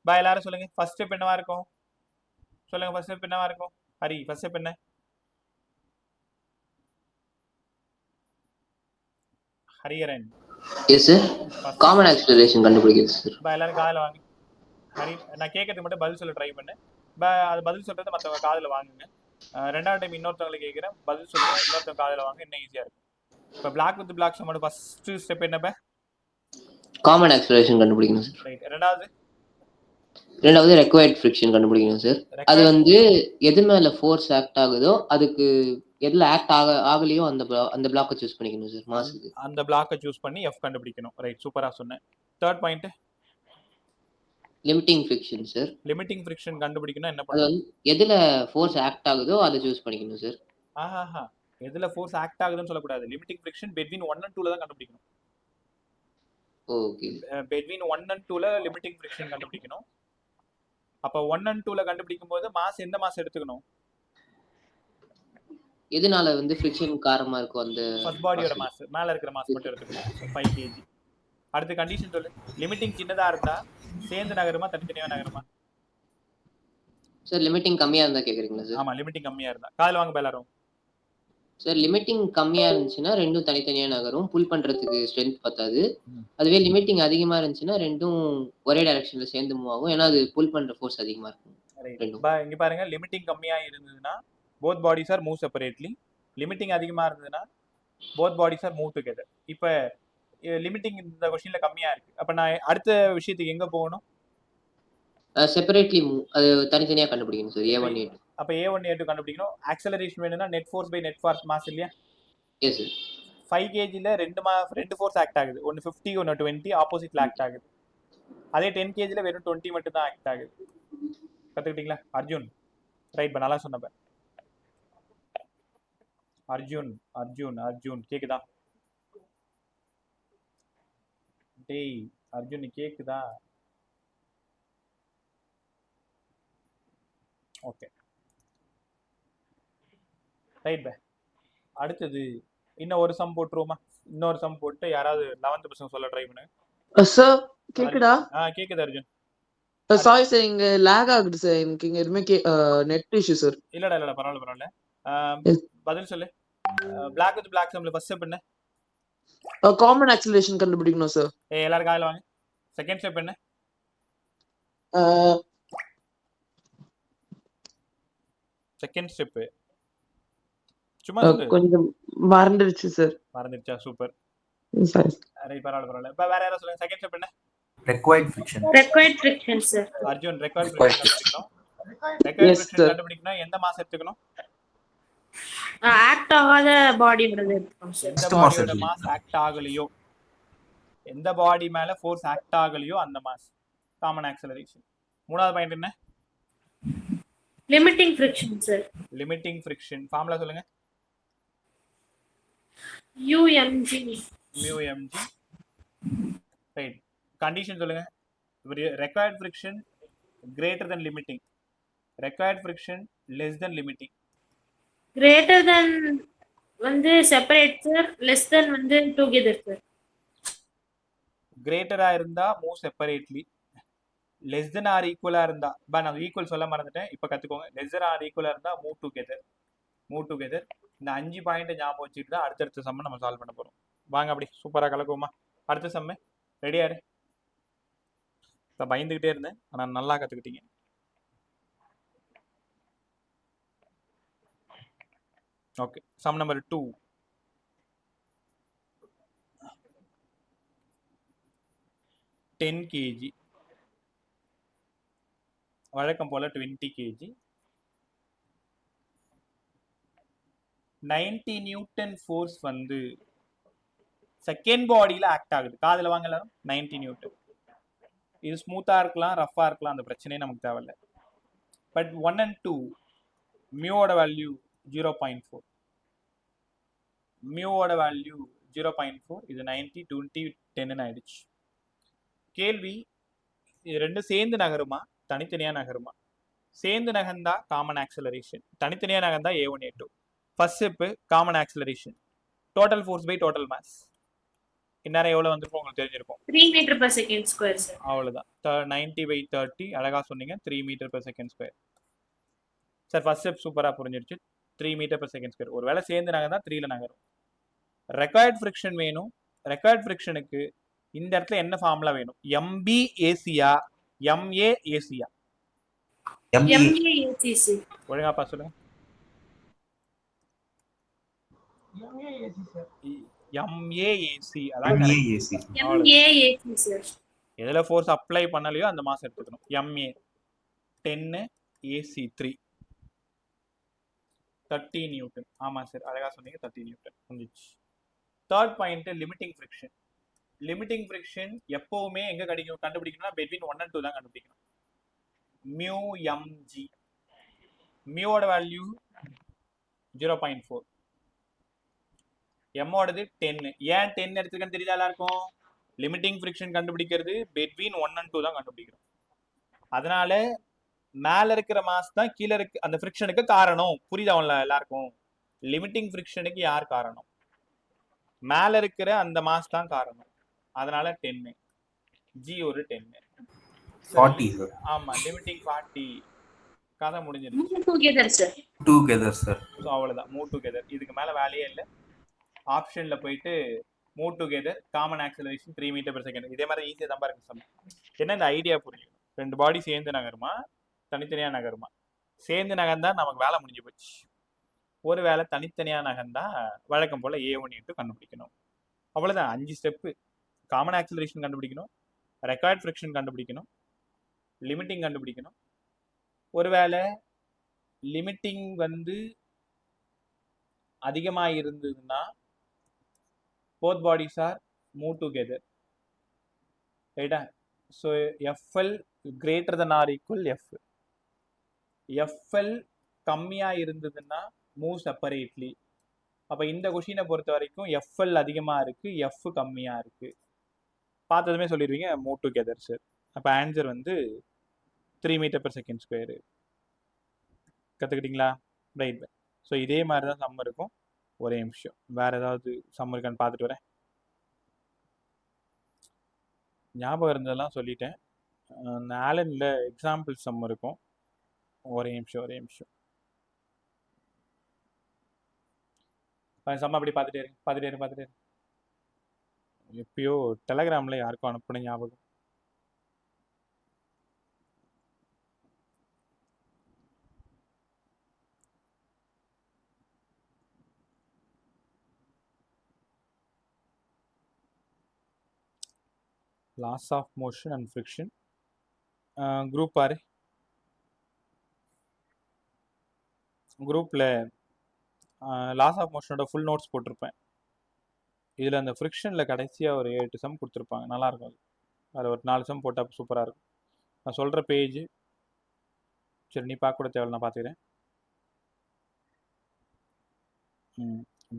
எல்லாரும் சொல்லுங்க, ஃபர்ஸ்ட் ஸ்டெப் என்னவா இருக்கும் சொல்லுங்க. ஃபர்ஸ்ட் ஸ்டெப் என்னவா இருக்கும்? ஹரி, ஃபர்ஸ்ட் ஸ்டெப் என்ன? Hariharan. Yes sir, common acceleration கண்டுபிடிக்கிறது சார். எல்லாரும் காதுல வாங்க. ஹரி, நான் கேட்கறதுக்கு மட்டும் பதில் சொல்ல ட்ரை பண்ணேன். அது பதில் சொல்றதை மற்றவங்க காதுல வாங்குங்க. ரெண்டாவது டைம் இன்னொருத்தவங்களை கேட்கிறேன், பதில் சொல்றேன், இன்னொருத்தவங்க காதுல வாங்க, இன்னும் ஈஸியா இருக்கும். இப்போ பிளாக் வித் பிளாக் சம்மோட ஃபர்ஸ்ட் ஸ்டெப் என்ன? காமன் ஆக்சலரேஷன் கண்டுபிடிக்கணும் சார். ரைட். ரெண்டாவது ரெக்வயர்ட் ஃப்ரிக்ஷன் கண்டுபிடிக்கணும் சார். அது வந்து எது மேல ஃபோர்ஸ் ஆக்ட் ஆகுதோ அதுக்கு எதுல ஆக்ட் ஆகலையோ அந்த பிளாக்கை சூஸ் பண்ணிக்கணும் சார். மாஸ்க்கு அந்த பிளாக்கை சூஸ் பண்ணி F கண்டுபிடிக்கணும். ரைட், சூப்பரா சொன்னேன். Third point limiting friction sir. Limiting friction கண்டுபிடிக்கணும் என்ன அது பண்ணணும்? வந்து எதுல ஃபோர்ஸ் ஆக்ட் ஆகுதோ அதை சூஸ் பண்ணிக்கணும் சார். ஆஹா, எதுல ஃபோர்ஸ் ஆக்ட் ஆகுதுன்னு சொல்லக்கூடாது. லிமிட்டிங் ஃப்ரிக்ஷன் பெட்வீன் 1 and 2ல தான் கண்டுபிடிக்கணும். ஓகே, பெட்வீன் 1 and 2ல லிமிட்டிங் ஃப்ரிக்ஷன் கண்டுபிடிக்கணும். அப்ப 1 and 2ல கண்டுபிடிக்கும் போது மாஸ் எந்த மாஸ் எடுத்துக்கணும்? எதனால வந்து ஃப்ரிக்ஷன் காரணமா இருக்கும் அந்த ஃபர்ஸ்ட் பாடியோட மாஸ், மேல இருக்கிற மாஸ் மட்டும் எடுத்துக்கணும், 5 kg. அடுத்த கண்டிஷன் சொல்லு. லிமிட்டிங் சின்னதா இருந்தா சேர்ந்து நகருமா தனித்தனியா நகருமா? சார் லிமிட்டிங் கம்மியா இருந்தா கேக்குறீங்களா சார்? ஆமா, லிமிட்டிங் கம்மியா இருந்தா. காதுல வாங்க எல்லாரும். சார் லிமிட்டிங் கம்மியா இருந்துச்சுன்னா ரெண்டும் தனித்தனியா நகரும், புல் பண்றதுக்கு ஸ்ட்ரென்த் பத்தாது. அதுவே லிமிட்டிங் அதிகமா இருந்துச்சுன்னா ரெண்டும் ஒரே டைரக்ஷன்ல சேர்ந்து மூவ் ஆகும், ஏன்னா அது புல் பண்ற ஃபோர்ஸ் அதிகமா இருக்கும். இங்க பாருங்க, லிமிட்டிங் கம்மியா இருந்ததுன்னா both bodies are move separately. Limiting அதிகமா இருந்ததுன்னா both bodies are move together. இப்ப லிமிட்டிங் இந்த கொஸ்டின்ல கம்மியா இருக்கு. அப்ப நான் அடுத்த விஷயத்துக்கு எங்க போகணும்? செப்பரேட்லி மூவ், அது தனித்தனியா கண்டுபிடிக்கணும் சார். A1 A2. அப்ப A1 A2 கண்டுபிடிக்கணும். ஆக்சலரேஷன் வேணும்னா net force by net force mass இல்லையா? Yes sir. 5 kgல ரெண்டு ஃபோர்ஸ் ஆக்ட் ஆகுது. ஒன்னு 50 ஒன்னு 20 ஆப்போசிட்ல ஆக்ட் ஆகுது. அதே 10 kgல வெறும் 20 மட்டும் தான் ஆக்ட் ஆகுது. கத்துக்கிட்டீங்களா அர்ஜுன்? ரைட் பா, நல்லா சொன்னப்ப. அர்ஜுன் அர்ஜுன் அர்ஜுன் கேக்குதா? டேய் அர்ஜுன் கேக்குதா? ஓகே ரைட் பா. அடுத்தது இன்னும் ஒரு சம் போட்டுருவோமா? இன்னொரு சம் போட்டு யாராவது 11th பசங்க சொல்ல ட்ரை பண்ணுங்க. சார் கேக்குதா? கேக்குது அர்ஜுன். சாரி சார், இங்க லேக் ஆகுது சார். எனக்கு இங்க எதுவுமே நெட் இஷ்யூ சார். இல்லடா பரவாயில்ல. பதில் சொல்லு. பிளாக் வித் பிளாக் சம்ல ஃபர்ஸ்ட் ஸ்டெப் என்ன? காமன் ஆக்சிலரேஷன் கண்டுபிடிக்கணும் சார். எல்லாரும் காலையில வாங்க. செகண்ட் ஸ்டெப் என்ன? செகண்ட் ஸ்டெப் சும்மா கொஞ்சம் மறந்துடுச்சு சார். மறந்துடுச்சா? சூப்பர். சாரி. ரைட் பரவாயில்ல. இப்ப வேற யாராவது சொல்லுங்க. செகண்ட் ஸ்டெப் என்ன? Required friction. Required friction sir. Arjun required friction கண்டுபிடிக்கணும். ரெக்வயர்ட் ஃபிரிக்ஷன் கண்டுபிடிக்கணும். எந்த மாஸ் எடுத்துக்கணும்? ஆக்ட் ஆகாத பாடியோட எடுத்துக்கணும் சார். எந்த பாடியோட மாஸ் ஆக்ட் ஆகலையோ, எந்த பாடி மேல ஃபோர்ஸ் ஆக்ட் ஆகலையோ அந்த மாஸ் காமன் ஆக்சலரேஷன். மூணாவது பாயிண்ட் என்ன? Limiting friction sir. Limiting friction formula சொல்லுங்க. UMG. μmg. ரைட். கண்டிஷன் சொல்லுங்க. Required friction greater than limiting, required friction less than limiting. Greater than வந்து செப்பரேட் சார், லெஸ் தென் வந்து together sir. கிரேட்டரா இருந்தா move separately, less than are ஈக்குவலா இருந்தா நான் equal சொல்ல மறந்துட்டேன், இப்ப கத்துக்கோங்க. லெஸ் தென் ஆர் ஈக்குவலா இருந்தா மூவ் டுகெதர். இந்த 5 பாயிண்ட் ஞாபகம் வச்சுட்டு தான் அடுத்தடுத்த சம்ம நம்ம சால்வ் பண்ண போறோம். வாங்க அப்படி சூப்பரா கலக்குவோமா? அடுத்த சம்ம ரெடியா இரு. பயந்துகிட்டே இருந்தேன், ஆனா நல்லா கத்துக்கிட்டீங்க. Okay, sum number 2. kg வழக்கம் போல 20 kg 90 நியூட்டன் ஃபோர்ஸ் வந்து செகண்ட் பாடியில ஆக்ட் ஆகுது. காதுல வாங்க எல்லாரும். 90 நியூட்டன். இது ஸ்மூத்தா இருக்கலாம், ரஃபா இருக்கலாம், அந்த பிரச்சனையே நமக்கு தேவையில்லை. பட் 1 and 2 மியோட வேல்யூ 0.4. மியோட வேல்யூ 0.4. இது 90 20 10 ஆயிடுச்சு. கேள்வி, இது ரெண்டும் சேர்ந்து நகருமா தனித்தனியா நகருமா? சேர்ந்து நகர்ந்தா காமன் ஆக்சலரேஷன், தனித்தனியா நகர்ந்தா A1 A2. First step common acceleration, total force by total mass. இந்நேரம் எவ்வளவு வந்திருக்கும் உங்களுக்கு தெரிஞ்சிருக்கும். 3 metre per second square sir. அவ்வளவுதான். 90/30 அழகா சொன்னீங்க. 3 metre per second square. Sir first step சூப்பரா புரிஞ்சிருச்சு. 3 மீட்டர் per second square. ஒருவேளை சேர்ந்து நகர்ந்தா 3ல நகரும். ரெக்வயர்ட் ஃபிரிக்ஷன் வேணும். ரெக்வயர்ட் ஃபிரிக்ஷனுக்கு இந்த இடத்துல என்ன ஃபார்முலா வேணும்? MBACயா MAACயா? MAAC sir. ஒழுங்காப்பா சொல்லுங்க. MAAC. அதான் MAAC சார். எதுல ஃபோர்ஸ் அப்ளை பண்ணலையோ அந்த மாஸ் எடுத்துக்கணும். MA 10 AC 3 30 Newton. ஆமா சார், அழகா சொன்னீங்க. 30 நியூட்டன் புரிஞ்சிச்சு. Third point limiting friction. Limiting friction எப்பவுமே எங்க கிடைக்கும் கண்டுபிடிக்கணும்னா between 1 and 2 தான் கண்டுபிடிக்கணும். μmg. மியோட வேல்யூ 0.4, எம்மோடது 10. ஏன் 10 எடுத்துக்கன்னு தெரியுதா எல்லாருக்கும்? லிமிட்டிங் ஃபிரிக்ஷன் கண்டுபிடிக்கிறது between 1 and 2 தான் கண்டுபிடிக்கிறோம். அதனால மேல இருக்கிற மாஸ் தான் கீழே இருக்கு அந்த ஃபிரிக்ஷனுக்கு காரணம். புரியுதா எல்லாருக்கும்? லிமிட்டிங் ஃபிரிக்ஷனுக்கு யார் காரணம்? மேல இருக்கிற அந்த மாஸ் தான் காரணம். அதனால 10. G ஒரு 10. 40 சார். ஆமா, லிமிட்டிங் 40. கதை முடிஞ்சிருச்சு. Move together sir. Together sir. So அவ்வளவுதான், மூவ் டுகெதர். இதுக்கு மேல வேலையே இல்லை. ஆப்ஷன்ல போயிட்டு move together common acceleration 3 metre per second. இதே மாதிரி ஈஸியா தான் இருக்கு சம். என்ன இந்த ஐடியா புரியும்? ரெண்டு பாடி சேர்ந்து நகருமா தனித்தனியா நகருமா? சேர்ந்து நகர்ந்தா நமக்கு வேலை முடிஞ்சு போச்சு. ஒரு வேலை தனித்தனியா நகர்ந்தா வழக்கம் போல A1 A2 கண்டுபிடிக்கணும். அவ்வளவுதான், 5 ஸ்டெப்பு. காமன் ஆக்சிலரேஷன் கண்டுபிடிக்கணும், ரெக்கார்ட் ஃப்ரிக்ஷன் கண்டுபிடிக்கணும், லிமிட்டிங் கண்டுபிடிக்கணும். ஒருவேளை லிமிட்டிங் வந்து அதிகமாக இருந்ததுன்னா both bodies are move together, ரைட்டா? So FL greater than or equal F. FL கம்மியாக இருந்ததுன்னா மூவ் செப்பரேட்லி. அப்போ இந்த கொஷினை பொறுத்த வரைக்கும் எஃப்எல் அதிகமாக இருக்குது, எஃப் கம்மியாக இருக்குது. பார்த்ததுமே சொல்லிடுவீங்க மூவ் டுகெதர் சார். அப்போ ஆன்சர் வந்து 3 மீட்டர்/செகண்ட் ஸ்கொயரு. கற்றுக்கிட்டிங்களா? ரைட். ஸோ இதே மாதிரி தான் சம் இருக்கும். ஒரே நிமிஷம் வேறு ஏதாவது சம் இருக்கான்னு பார்த்துட்டு வரேன். ஞாபகம் இருந்ததெல்லாம் சொல்லிட்டேன். ஆலனில் எக்ஸாம்பிள் சம் இருக்கும். ஒரே நிமிஷம் சம் அப்படி பார்த்துட்டே இரு. எப்பயோ டெலகிராமில் யாருக்கும் அனுப்புன ஞாபகம். Laws of motion and friction group பாரு. குரூப்பில் லாஸ் ஆஃப் மோஷனோட ஃபுல் நோட்ஸ் போட்டிருப்பேன். இதில் அந்த ஃப்ரிக்ஷனில் கடைசியாக ஒரு 7 சம் கொடுத்துருப்பாங்க. நல்லாயிருக்கும். அதில் ஒரு 4 சம் போட்டால் சூப்பராக இருக்கும். நான் சொல்கிற பேஜ் சரி நீ பார்க்க கூட தேவை, நான் பார்த்துக்கிறேன்.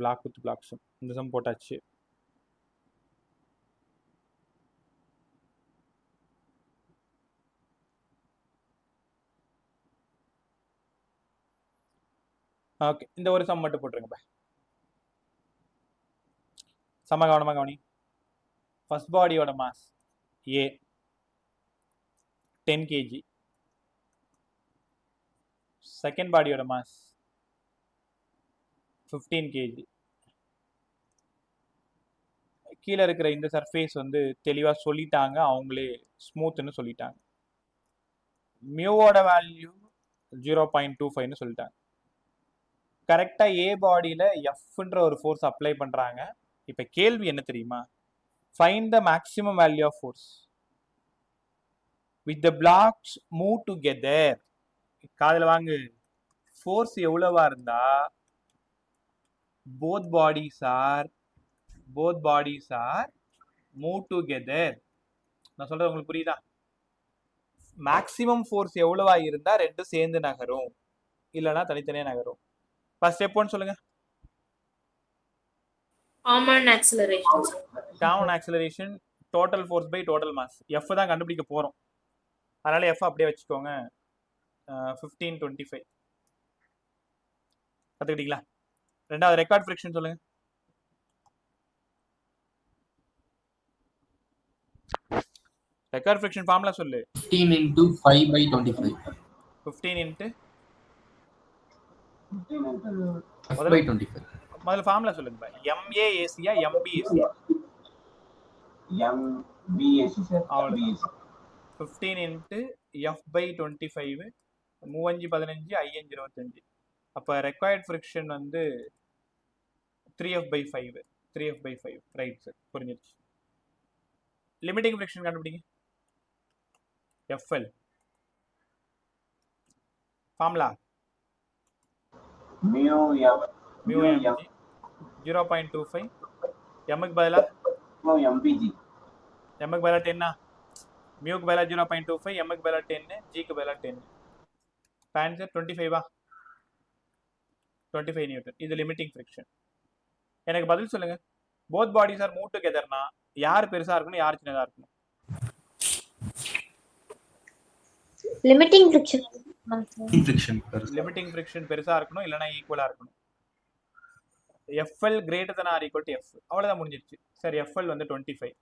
பிளாக் வித் பிளாக் சம் இந்த சம் போட்டாச்சு. ஓகே, இந்த ஒரு சம் மட்டும் போட்டுருங்க. சம கவனமாக கவனி. ஃபர்ஸ்ட் பாடியோட மாஸ் ஏ 10 kg, செகண்ட் பாடியோட மாஸ் 15 kg. கீழே இருக்கிற இந்த சர்ஃபேஸ் வந்து தெளிவாக சொல்லிட்டாங்க, அவங்களே ஸ்மூத்துன்னு சொல்லிட்டாங்க. மியூவோட வேல்யூ 0.25ன்னு சொல்லிட்டாங்க. கரெக்டாக ஏ பாடியில் எஃப்ன்ற ஒரு ஃபோர்ஸ் அப்ளை பண்ணுறாங்க. இப்போ கேள்வி என்ன தெரியுமா? Find the maximum value of force with the blocks move together. காதில் வாங்கு. ஃபோர்ஸ் எவ்வளவா இருந்தா both bodies are move together. நான் சொல்றது உங்களுக்கு புரியுதா? மேக்ஸிமம் ஃபோர்ஸ் எவ்வளவா இருந்தா ரெண்டும் சேர்ந்து நகரும், இல்லைன்னா தனித்தனியா நகரும். ஃபர்ஸ்ட் ஸ்டெப் 1 சொல்லுங்க. Common acceleration. Common acceleration total force by total mass. F தான் கண்டுபிடிக்க போறோம், அதனால எஃப் அப்படியே வச்சுக்கோங்க. 1525 கத்துக்கிட்டீங்களா? ரெண்டாவது ரெக்கார்ட் ஃப்ரிக்ஷன் சொல்லுங்க. ரெக்கார்ட் ஃப்ரிக்ஷன் ஃபார்முலா சொல்லு. 15 into 5/25. 15 into F/25. முதல்ல ஃபார்முலா சொல்லுங்க. MAACயா MBACயா? MBAC sir. அவ்வளவுதான். 15 into F/25 35 15 IN 25. அப்ப ரெக்வயர்ட் ஃப்ரிக்ஷன் வந்து 3F/5. ரைட் சார், புரிஞ்சிருச்சு. லிமிட்டிங் ஃப்ரிக்ஷன் கண்டுபிடிங்க. FL formula mu mg 0.25. mக்கு பதிலா MPG. mக்கு பதிலா 10 மியூக்கு பதிலா 0.25, mக்கு பதிலா 10, gக்கு பதிலா 10. Answer 25 25 Newton. இது லிமிட்டிங் ஃப்ரிக்ஷன். எனக்கு பதில் சொல்லுங்க. போத் பாடிஸ் ஆர் மூவ் டுகெதர்னா யார் பெருசா இருக்கணும், யார் சின்னதா இருக்கணும்? Limiting friction. லிமிட்டிங் ஃப்ரிக்ஷன் பெருசா இருக்கணும், இல்லைன்னா ஈக்குவலா இருக்கணும். FL greater than or equal to F. அவ்வளவுதான், முடிஞ்சிருச்சு. சரி, FL வந்து 25.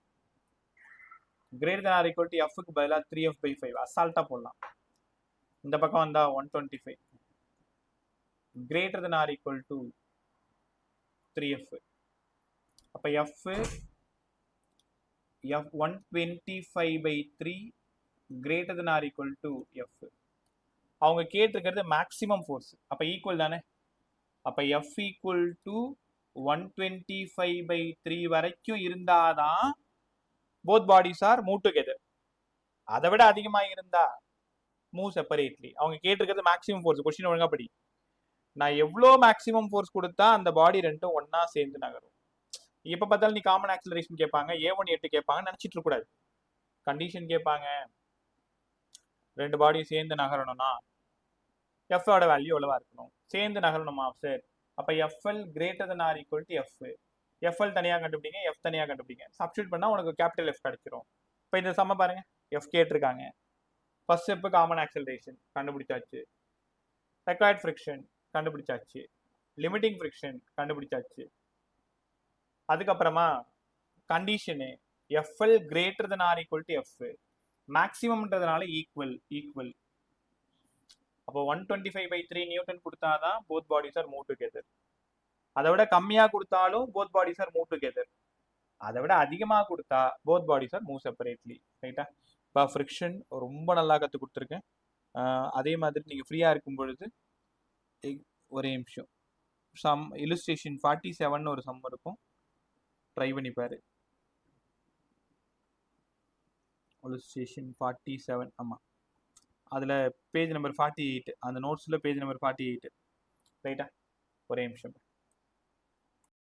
greater than or equal to Fக்கு பதிலா 3F/5 அசால்ட்டா போடலாம். இந்த பக்கம் வந்தா 125. greater than or equal to 3F. அப்ப F 125/3 greater than or equal to F. அவங்க கேட்டிருக்கிறது மேக்ஸிமம் ஃபோர்ஸ், அப்ப ஈக்குவல் தானே. அப்ப F equal to 125/3 வரைக்கும் இருந்தாதான் both bodies are move together. அதை விட அதிகமா இருந்தா மூவ் செப்பரேட்லி. அவங்க கேட்டிருக்கிறது மேக்ஸிமம் ஃபோர்ஸ். கொஸ்டின் ஒழுங்கா படி. நான் எவ்வளோ மேக்ஸிமம் ஃபோர்ஸ் கொடுத்தா அந்த பாடி ரெண்டும் ஒன்னா சேர்ந்து நகரும். எப்ப பார்த்தாலும் நீ காமன் ஆக்சிலரேஷன் கேட்பாங்க, A1 8 கேட்பாங்க நினைச்சிட்டு இருக்க கூடாது. கண்டிஷன் கேட்பாங்க, ரெண்டு பாடியும் சேர்ந்து நகரணும்னா எஃப் ஓட வேல்யூ எவ்வளவா இருக்கணும், சேர்ந்து நகரணுமா சார். அப்ப FL greater than or equal to F. FL தனியா கண்டுபிடிங்க, எஃப் தனியா கண்டுபிடிங்க. சப்ஸ்டியூட் பண்ணா உனக்கு கேபிட்டல் எஃப் கிடைச்சிரும். இப்போ இந்த சம்ம பாருங்க, எஃப் கேட்டிருக்காங்க. ஃபர்ஸ்ட் ஸ்டெப் காமன் ஆக்சிலரேஷன் கண்டுபிடிச்சாச்சு, ரெக்வயர்ட் ஃப்ரிக்ஷன் கண்டுபிடிச்சாச்சு, லிமிட்டிங் ஃப்ரிக்ஷன் கண்டுபிடிச்சாச்சு. அதுக்கப்புறமா condition FL greater than or equal to F. மேக்ஸிமம்ன்றதுனால ஈக்குவல். அப்போ 125/3 நியூட்டன் கொடுத்தாதான் both bodies are move together. அதை விட கம்மியா கொடுத்தாலும் both bodies are move together. அதை விட அதிகமாக கொடுத்தா both bodies are move separately. ரைட்டா? இப்போ ஃப்ரிக்ஷன் ரொம்ப நல்லா கற்றுக் கொடுத்துருக்கேன். அதே மாதிரி நீங்கள் ஃப்ரீயாக இருக்கும் பொழுது ஒரே நிமிஷம் சம் இல்லுஸ்ட்ரேஷன் 47 ஒரு சம் இருக்கும், ட்ரை பண்ணி பாரு. இல்லுஸ்ட்ரேஷன் 47, ஆமாம், அதில் பேஜ் நம்பர் 48, அந்த நோட்ஸில் பேஜ் நம்பர் 48. ரைட்டா? ஒரே நிமிஷம்.